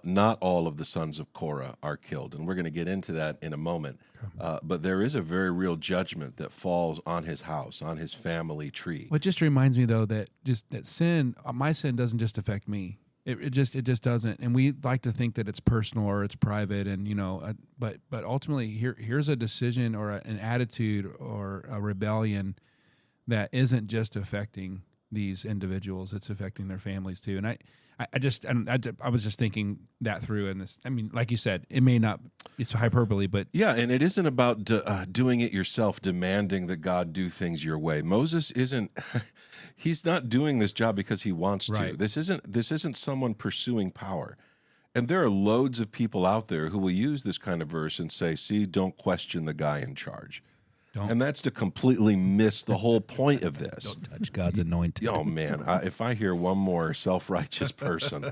Not all of the sons of Korah are killed, and we're going to get into that in a moment. But there is a very real judgment that falls on his house, on his family tree. Well, it just reminds me, though, that sin, my sin doesn't just affect me. It just doesn't, and we like to think that it's personal or it's private, and but ultimately, here's a decision or an attitude or a rebellion that isn't just affecting these individuals; it's affecting their families too. And I was just thinking that through in this. I mean, like you said, it may not, it's hyperbole, but yeah, and it isn't about doing it yourself, demanding that God do things your way. Moses isn't. He's not doing this job because he wants to. This isn't someone pursuing power. And there are loads of people out there who will use this kind of verse and say, "See, don't question the guy in charge." And that's to completely miss the whole point of this. Don't touch God's anointed. Oh, man. If I hear one more self-righteous person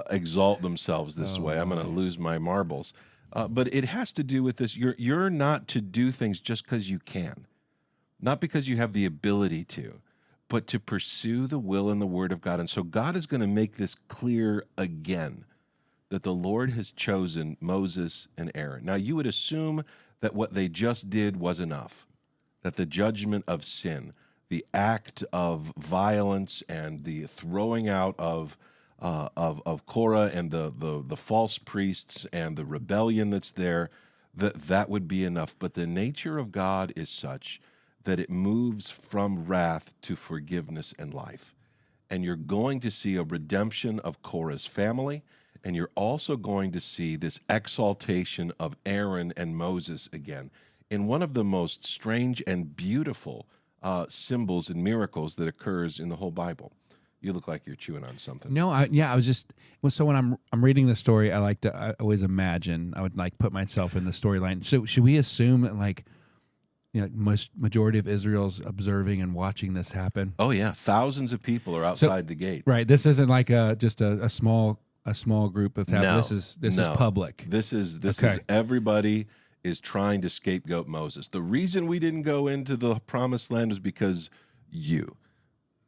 exalt themselves this way, I'm going to lose my marbles. But it has to do with this. You're not to do things just because you can, not because you have the ability to, but to pursue the will and the word of God. And so God is going to make this clear again, that the Lord has chosen Moses and Aaron. Now, you would assume that what they just did was enough, that the judgment of sin, the act of violence and the throwing out of Korah and the false priests and the rebellion that's there, that would be enough. But the nature of God is such that it moves from wrath to forgiveness and life. And you're going to see a redemption of Korah's family, and you're also going to see this exaltation of Aaron and Moses again in one of the most strange and beautiful symbols and miracles that occurs in the whole Bible. You look like you're chewing on something. No, I was just so when I'm reading the story, I always imagine, I would like put myself in the storyline. So should we assume that like majority of Israel's observing and watching this happen? Oh yeah, thousands of people are outside the gate. Right, this isn't like just a small group of No, this is public. This is everybody is trying to scapegoat Moses. The reason we didn't go into the promised land was because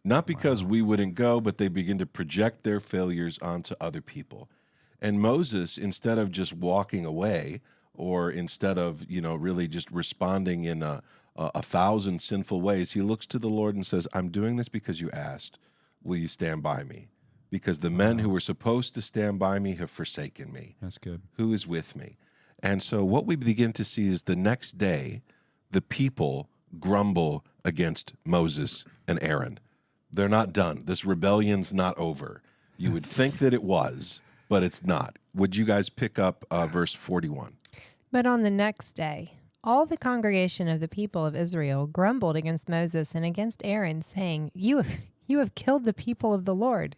not because we wouldn't go, but they begin to project their failures onto other people. And Moses, instead of just walking away, or instead of, really just responding in a thousand sinful ways, he looks to the Lord and says, I'm doing this because you asked. Will you stand by me? Because the men who were supposed to stand by me have forsaken me. That's good. Who is with me? And so what we begin to see is the next day, the people grumble against Moses and Aaron. They're not done. This rebellion's not over. You would think that it was, but it's not. Would you guys pick up verse 41? But on the next day, all the congregation of the people of Israel grumbled against Moses and against Aaron, saying, You have killed the people of the Lord.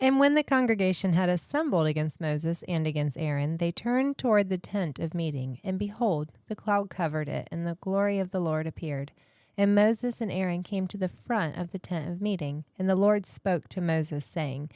And when the congregation had assembled against Moses and against Aaron, they turned toward the tent of meeting, and behold, the cloud covered it, and the glory of the Lord appeared. And Moses and Aaron came to the front of the tent of meeting, and the Lord spoke to Moses, saying,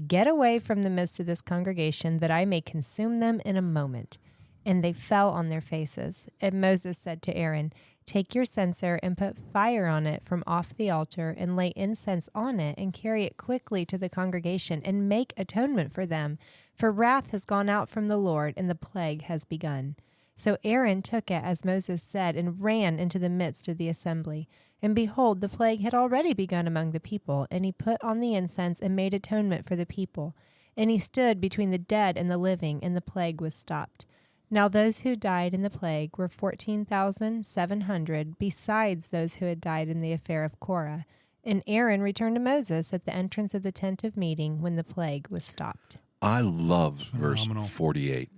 Get away from the midst of this congregation, that I may consume them in a moment. And they fell on their faces. And Moses said to Aaron, Take your censer and put fire on it from off the altar, and lay incense on it, and carry it quickly to the congregation, and make atonement for them. For wrath has gone out from the Lord, and the plague has begun. So Aaron took it as Moses said, and ran into the midst of the assembly. And behold, the plague had already begun among the people, and he put on the incense and made atonement for the people. And he stood between the dead and the living, and the plague was stopped. Now those who died in the plague were 14,700, besides those who had died in the affair of Korah. And Aaron returned to Moses at the entrance of the tent of meeting when the plague was stopped. I love Phenomenal. verse 48.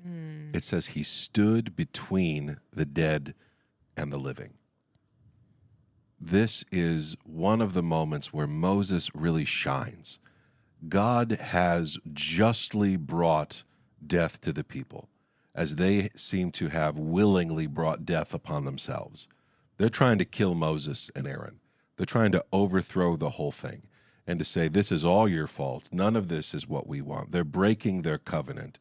It says he stood between the dead and the living. This is one of the moments where Moses really shines. God has justly brought death to the people, as they seem to have willingly brought death upon themselves. They're trying to kill Moses and Aaron. They're trying to overthrow the whole thing and to say, this is all your fault. None of this is what we want. They're breaking their covenant.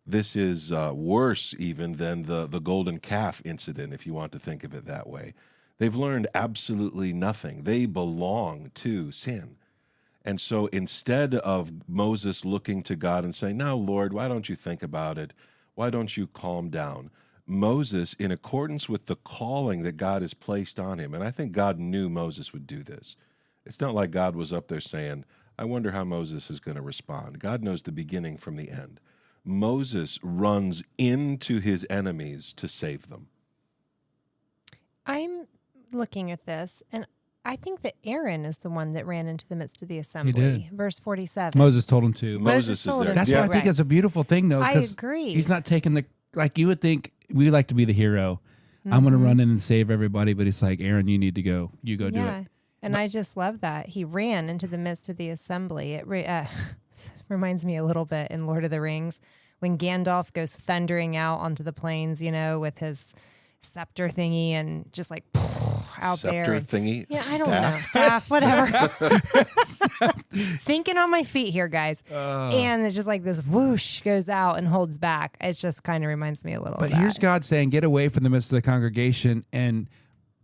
This is worse even than the golden calf incident, if you want to think of it that way. They've learned absolutely nothing. They belong to sin. And so instead of Moses looking to God and saying, now, Lord, why don't you think about it? Why don't you calm down? Moses, in accordance with the calling that God has placed on him, and I think God knew Moses would do this. It's not like God was up there saying, I wonder how Moses is going to respond. God knows the beginning from the end. Moses runs into his enemies to save them. I'm looking at this, and I think that Aaron is the one that ran into the midst of the assembly. He did. Verse 47. Moses told him to. Moses is told there. him That's to, why I think right. it's a beautiful thing, though. I 'cause agree. He's not taking like you would think we like to be the hero. I'm going to run in and save everybody, but he's like, Aaron, you need to go. You go do it. And I just love that. He ran into the midst of the assembly. It reminds me a little bit in Lord of the Rings when Gandalf goes thundering out onto the plains, with his scepter thingy and just like out there. Scepter thingy? Yeah, I don't know. Staff, whatever. Thinking on my feet here, guys. And it's just like this whoosh goes out and holds back. It just kind of reminds me a little But of that. here's God saying, get away from the midst of the congregation. And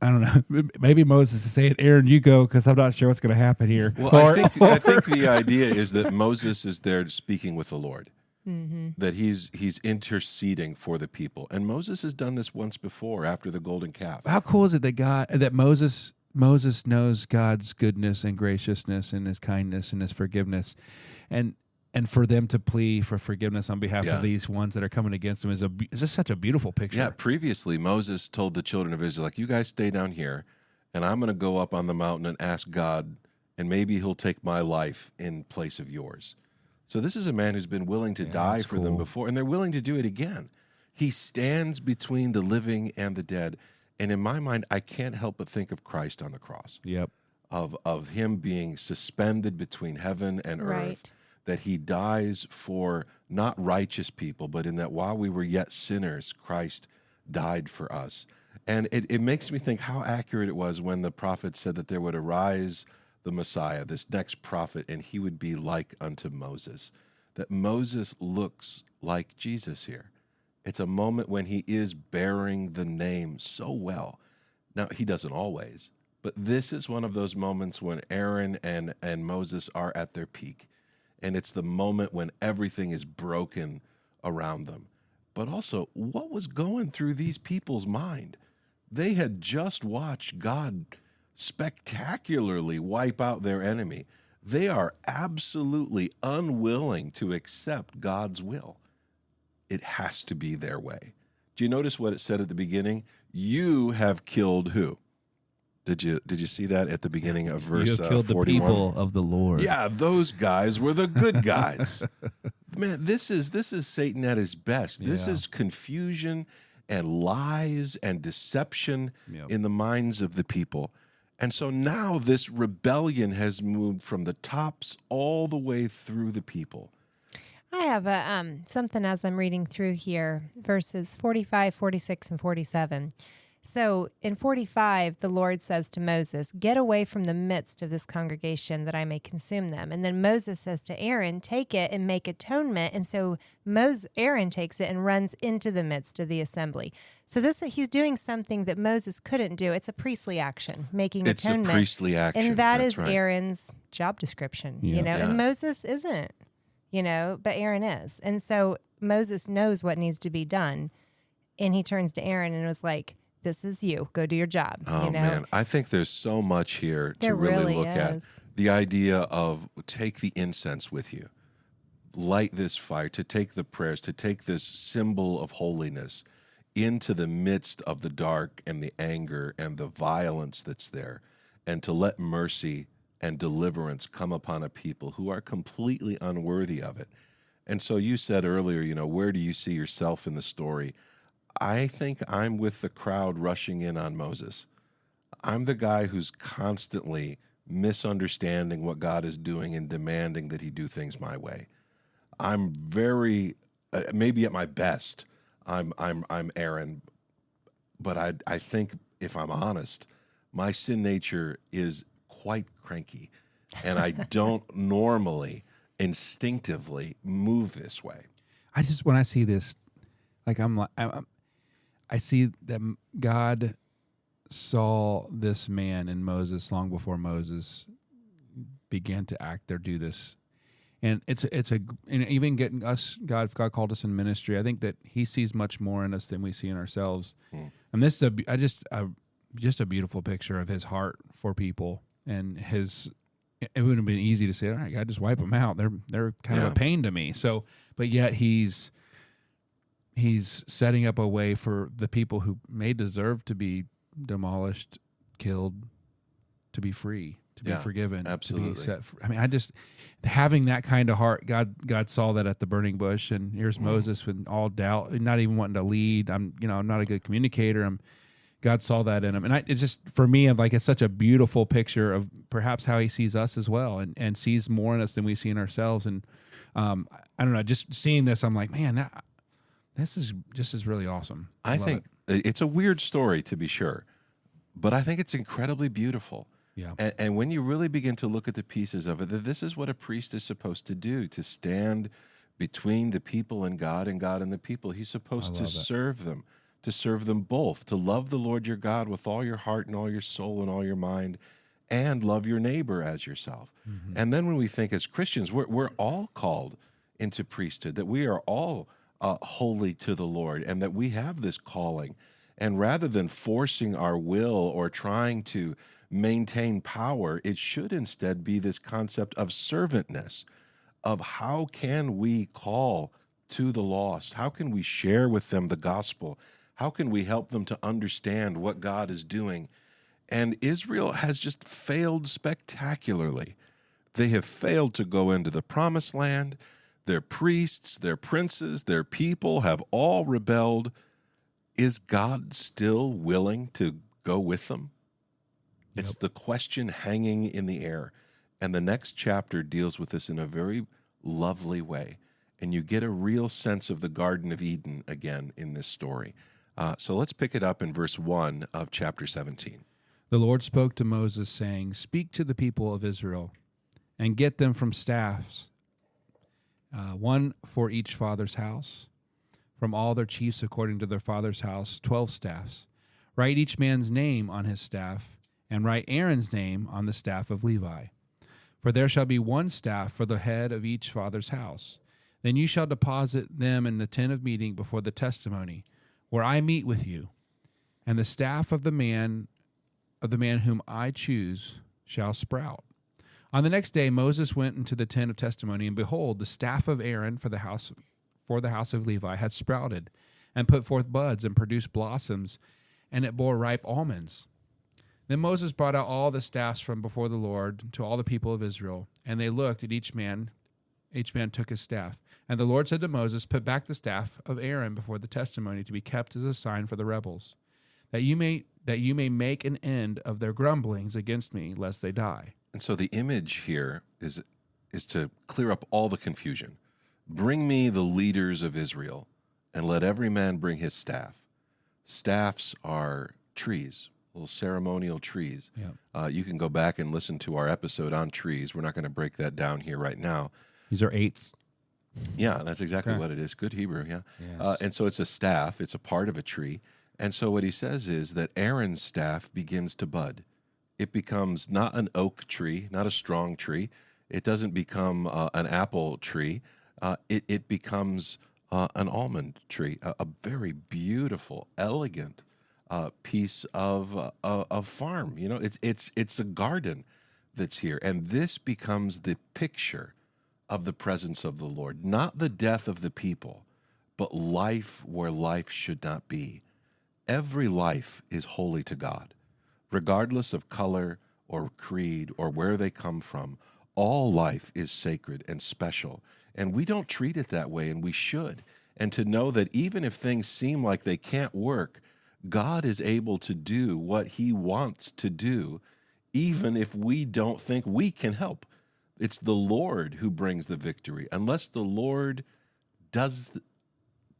I don't know, maybe Moses is saying, Aaron, you go, because I'm not sure what's going to happen here. Well, I think the idea is that Moses is there speaking with the Lord. Mm-hmm. That he's interceding for the people, and Moses has done this once before after the golden calf. How cool is it that Moses knows God's goodness and graciousness and his kindness and his forgiveness, and for them to plea for forgiveness on behalf of these ones that are coming against him is just such a beautiful picture. Yeah, previously Moses told the children of Israel, like, you guys stay down here, and I'm going to go up on the mountain and ask God, and maybe he'll take my life in place of yours. So this is a man who's been willing to die for them before, and they're willing to do it again. He stands between the living and the dead. And in my mind, I can't help but think of Christ on the cross. Yep. Of him being suspended between heaven and earth, Right. that he dies for not righteous people, but in that while we were yet sinners, Christ died for us. And it makes me think how accurate it was when the prophet said that there would arise the Messiah, this next prophet, and he would be like unto Moses. That Moses looks like Jesus here. It's a moment when he is bearing the name so well. Now, he doesn't always, but this is one of those moments when Aaron and Moses are at their peak. And it's the moment when everything is broken around them. but also what was going through these people's mind. They had just watched God spectacularly wipe out their enemy. They are absolutely unwilling to accept God's will. It has to be their way. Do you notice what it said at the beginning? You have killed who? Did you see that at the beginning of verse 41? You have killed the people of the Lord. Yeah, those guys were the good guys. Man, this is Satan at his best. This is confusion and lies and deception in the minds of the people. And so now this rebellion has moved from the tops all the way through the people. I have something as I'm reading through here, verses 45, 46, and 47. So in 45, the Lord says to Moses, "Get away from the midst of this congregation that I may consume them." And then Moses says to Aaron, "Take it and make atonement." And so Aaron takes it and runs into the midst of the assembly. So he's doing something that Moses couldn't do. It's a priestly action, making atonement. It's a priestly action. And that's is right. Aaron's job description, Yeah. and Moses isn't, but Aaron is. And so Moses knows what needs to be done. And he turns to Aaron and was like, "This is you. Go do your job." Oh, man. I think there's so much here to really look at. The idea of take the incense with you, light this fire, to take the prayers, to take this symbol of holiness into the midst of the dark and the anger and the violence that's there, and to let mercy and deliverance come upon a people who are completely unworthy of it. And so you said earlier, where do you see yourself in the story? I think I'm with the crowd rushing in on Moses. I'm the guy who's constantly misunderstanding what God is doing and demanding that he do things my way. I'm very, maybe at my best, I'm Aaron, but I think if I'm honest, my sin nature is quite cranky, and I don't normally instinctively move this way. When I see this, I see that God saw this man in Moses long before Moses began to act or do this. And and even getting us, God called us in ministry. I think that he sees much more in us than we see in ourselves. And this is just a beautiful picture of his heart for people, and it would have been easy to say, "All right, God, just wipe them out. They're kind of a pain to me." So, but yet he's setting up a way for the people who may deserve to be demolished, killed, to be free, to be forgiven, absolutely. to be set free. I mean, having that kind of heart, God saw that at the burning bush, and here's Moses with all doubt, not even wanting to lead. I'm not a good communicator. God saw that in him, and it's just, for me, it's such a beautiful picture of perhaps how he sees us as well, and sees more in us than we see in ourselves. And I don't know, just seeing this, I'm like, man, this is really awesome. I think it's a weird story, to be sure, but I think it's incredibly beautiful. Yeah. And when you really begin to look at the pieces of it, that this is what a priest is supposed to do, to stand between the people and God and the people. He's supposed to serve them, to serve them both, to love the Lord your God with all your heart and all your soul and all your mind, and love your neighbor as yourself. Mm-hmm. And then when we think as Christians, we're all called into priesthood, that we are all holy to the Lord, and that we have this calling. And rather than forcing our will or trying to maintain power, it should instead be this concept of servantness, of how can we call to the lost? How can we share with them the gospel? How can we help them to understand what God is doing? And Israel has just failed spectacularly. They have failed to go into the promised land. Their priests, their princes, their people have all rebelled. Is God still willing to go with them? Yep. It's the question hanging in the air. And the next chapter deals with this in a very lovely way. And you get a real sense of the Garden of Eden again in this story. So let's pick it up in verse 1 of chapter 17. The Lord spoke to Moses, saying, "Speak to the people of Israel, and get them from staffs, one for each father's house, from all their chiefs according to their father's house, 12 staffs. Write each man's name on his staff, and write Aaron's name on the staff of Levi. For there shall be one staff for the head of each father's house. Then you shall deposit them in the tent of meeting before the testimony, where I meet with you, and the staff of the man whom I choose shall sprout. On the next day Moses went into the tent of testimony, and behold, the staff of Aaron for the house of Levi had sprouted, and put forth buds, and produced blossoms, and it bore ripe almonds. Then Moses brought out all the staffs from before the Lord to all the people of Israel, and they looked at each man took his staff. And the Lord said to Moses, put back the staff of Aaron before the testimony to be kept as a sign for the rebels, that you may make an end of their grumblings against me, lest they die. And so the image here is to clear up all the confusion. Bring me the leaders of Israel, and let every man bring his staff. Staffs are trees, little ceremonial trees. Yeah. You can go back and listen to our episode on trees. We're not going to break that down here right now. These are eights. Yeah, that's exactly what it is. Good Hebrew, yeah. Yes. And so it's a staff. It's a part of a tree. And so what he says is that Aaron's staff begins to bud. It becomes not an oak tree, not a strong tree. It doesn't become an apple tree. It becomes an almond tree, a very beautiful, elegant piece of farm. You know, it's a garden that's here, and this becomes the picture of the presence of the Lord, not the death of the people, but life where life should not be. Every life is holy to God, regardless of color or creed or where they come from. All life is sacred and special, and we don't treat it that way, and we should. And to know that even if things seem like they can't work, God is able to do what he wants to do, even if we don't think we can help. It's the Lord who brings the victory. Unless the Lord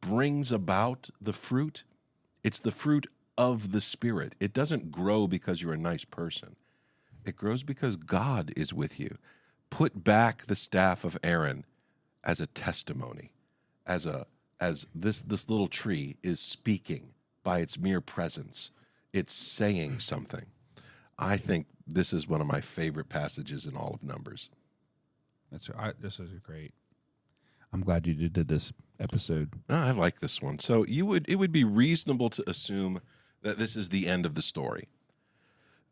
brings about the fruit, it's the fruit of the Spirit. It doesn't grow because you're a nice person. It grows because God is with you. Put back the staff of Aaron as a testimony, as this little tree is speaking by its mere presence. It's saying something. I think this is one of my favorite passages in all of Numbers. This is great. I'm glad you did this episode. I like this one. So it would be reasonable to assume that this is the end of the story,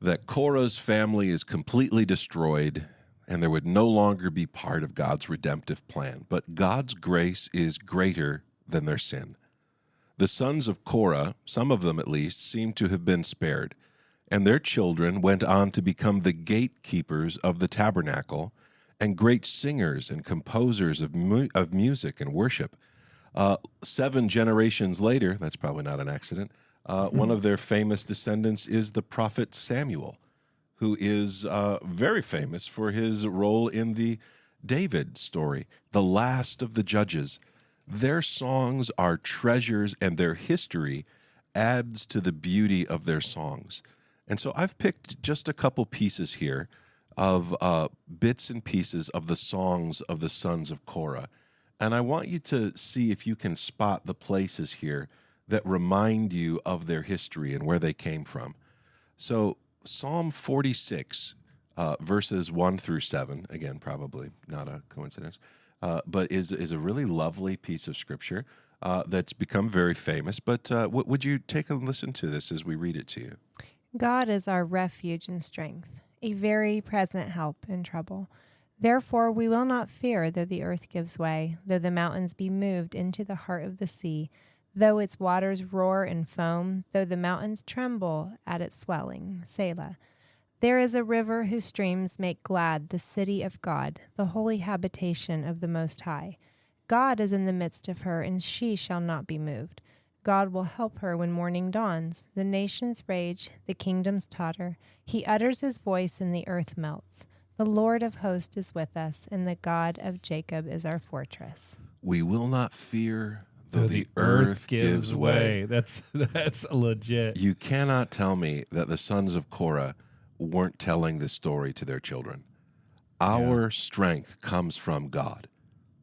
that Korah's family is completely destroyed, and there would no longer be part of God's redemptive plan. But God's grace is greater than their sin. The sons of Korah, some of them at least, seem to have been spared, and their children went on to become the gatekeepers of the tabernacle and great singers and composers of music and worship. 7 generations later, that's probably not an accident, one of their famous descendants is the prophet Samuel, who is very famous for his role in the David story, the last of the judges. Their songs are treasures, and their history adds to the beauty of their songs. And so I've picked just a couple pieces here of bits and pieces of the songs of the sons of Korah. And I want you to see if you can spot the places here that remind you of their history and where they came from. So Psalm 46, verses 1 through 7, again, probably not a coincidence, but is a really lovely piece of scripture that's become very famous. But would you take a listen to this as we read it to you? God is our refuge and strength, a very present help in trouble. Therefore we will not fear, though the earth gives way, though the mountains be moved into the heart of the sea, though its waters roar and foam, though the mountains tremble at its swelling. Selah. There is a river whose streams make glad the city of God, the holy habitation of the Most High. God is in the midst of her, and she shall not be moved. God will help her when morning dawns. The nations rage, the kingdoms totter. He utters his voice, and the earth melts. The Lord of hosts is with us, and the God of Jacob is our fortress. We will not fear, though the earth gives way. That's legit. You cannot tell me that the sons of Korah weren't telling this story to their children. Our strength comes from God.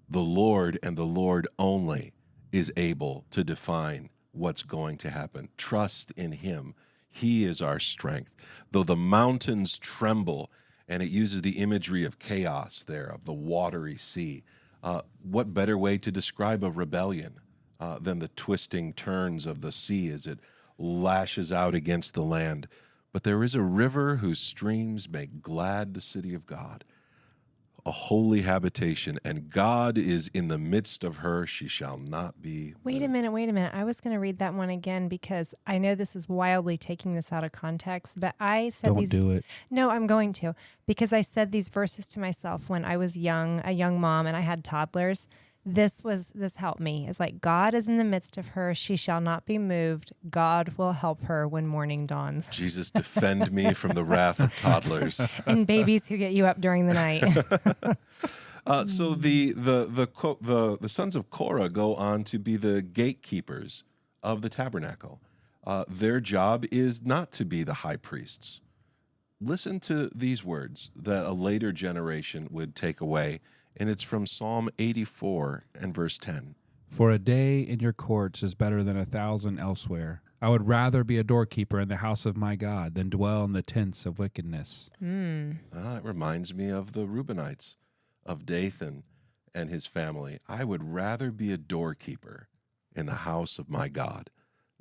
The Lord and the Lord only is able to define what's going to happen. Trust in him. He is our strength. Though the mountains tremble, and it uses the imagery of chaos there, of the watery sea, What better way to describe a rebellion than the twisting turns of the sea as it lashes out against the land? But there is a river whose streams make glad the city of God, a holy habitation, and God is in the midst of her. She shall not be Wait a minute. I was going to read that one again because I know this is wildly taking this out of context, but I said Don't do it. No, I'm going to, because I said these verses to myself when I was a young mom, and I had toddlers. This helped me. It's like, God is in the midst of her. She shall not be moved. God will help her when morning dawns. Jesus, defend me from the wrath of toddlers. And babies who get you up during the night. So the sons of Korah go on to be the gatekeepers of the tabernacle. Their job is not to be the high priests. Listen to these words that a later generation would take away, and it's from Psalm 84 and verse 10. For a day in your courts is better than 1,000 elsewhere. I would rather be a doorkeeper in the house of my God than dwell in the tents of wickedness. It reminds me of the Reubenites, of Dathan and his family. I would rather be a doorkeeper in the house of my God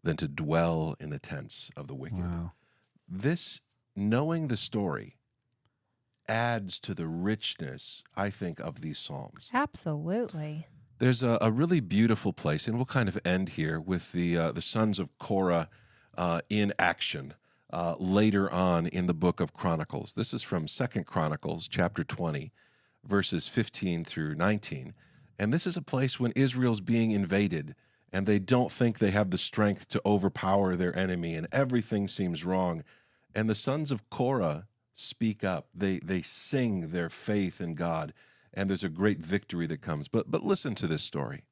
than to dwell in the tents of the wicked. Wow. This, knowing the story, adds to the richness, I think, of these Psalms. Absolutely. There's a really beautiful place, and we'll kind of end here with the sons of Korah in action later on in the book of Chronicles. This is from 2 Chronicles chapter 20, verses 15 through 19. And this is a place when Israel's being invaded, and they don't think they have the strength to overpower their enemy, and everything seems wrong. And the sons of Korah speak up. They sing their faith in God, and there's a great victory that comes. But listen to this story.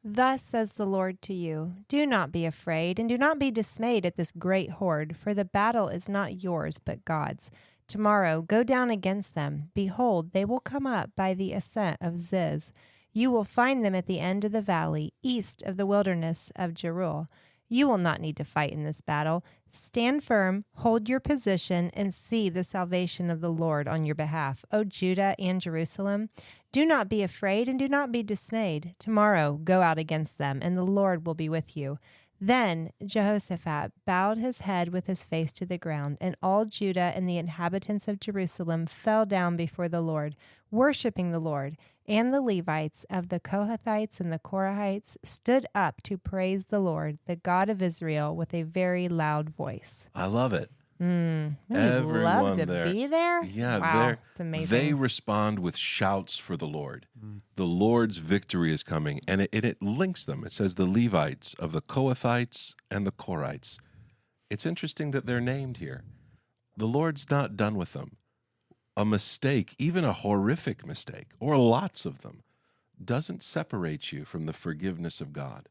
Thus says the Lord to you, do not be afraid, and do not be dismayed at this great horde, for the battle is not yours, but God's. Tomorrow go down against them. Behold, they will come up by the ascent of Ziz. You will find them at the end of the valley, east of the wilderness of Jeruel. You will not need to fight in this battle. Stand firm, hold your position, and see the salvation of the Lord on your behalf, O Judah and Jerusalem. Do not be afraid and do not be dismayed. Tomorrow go out against them, and the Lord will be with you. Then Jehoshaphat bowed his head with his face to the ground, and all Judah and the inhabitants of Jerusalem fell down before the Lord, worshiping the Lord. And the Levites of the Kohathites and the Korahites stood up to praise the Lord, the God of Israel, with a very loud voice. I love it. Everyone love to there. be there? Yeah, wow, it's amazing. They respond with shouts for the Lord. The Lord's victory is coming, and it links them. It says the Levites of the Kohathites and the Korites. It's interesting that they're named here. The Lord's not done with them. A mistake, even a horrific mistake, or lots of them, doesn't separate you from the forgiveness of God.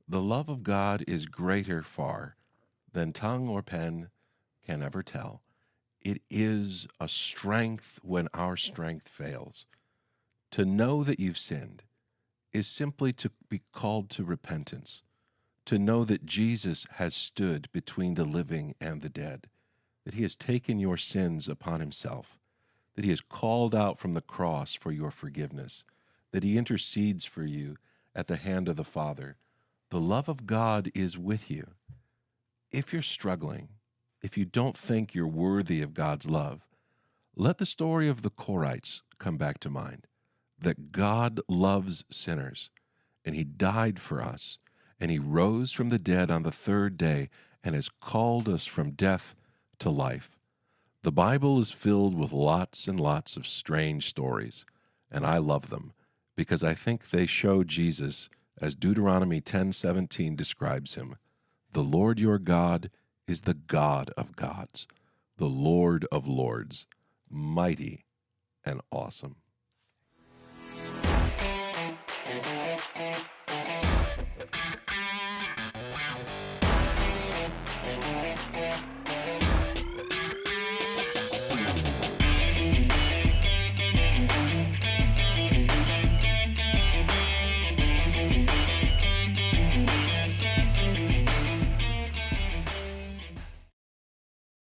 The love of God is greater far than tongue or pen can ever tell. It is a strength when our strength fails. To know that you've sinned is simply to be called to repentance, to know that Jesus has stood between the living and the dead, that he has taken your sins upon himself, that he has called out from the cross for your forgiveness, that he intercedes for you at the hand of the Father. The love of God is with you. If you're struggling, if you don't think you're worthy of God's love, let the story of the Korites come back to mind, that God loves sinners, and he died for us, and he rose from the dead on the third day and has called us from death to life. The Bible is filled with lots and lots of strange stories, and I love them because I think they show Jesus as Deuteronomy 10:17 describes him. The Lord your God is the God of gods, the Lord of lords, mighty and awesome.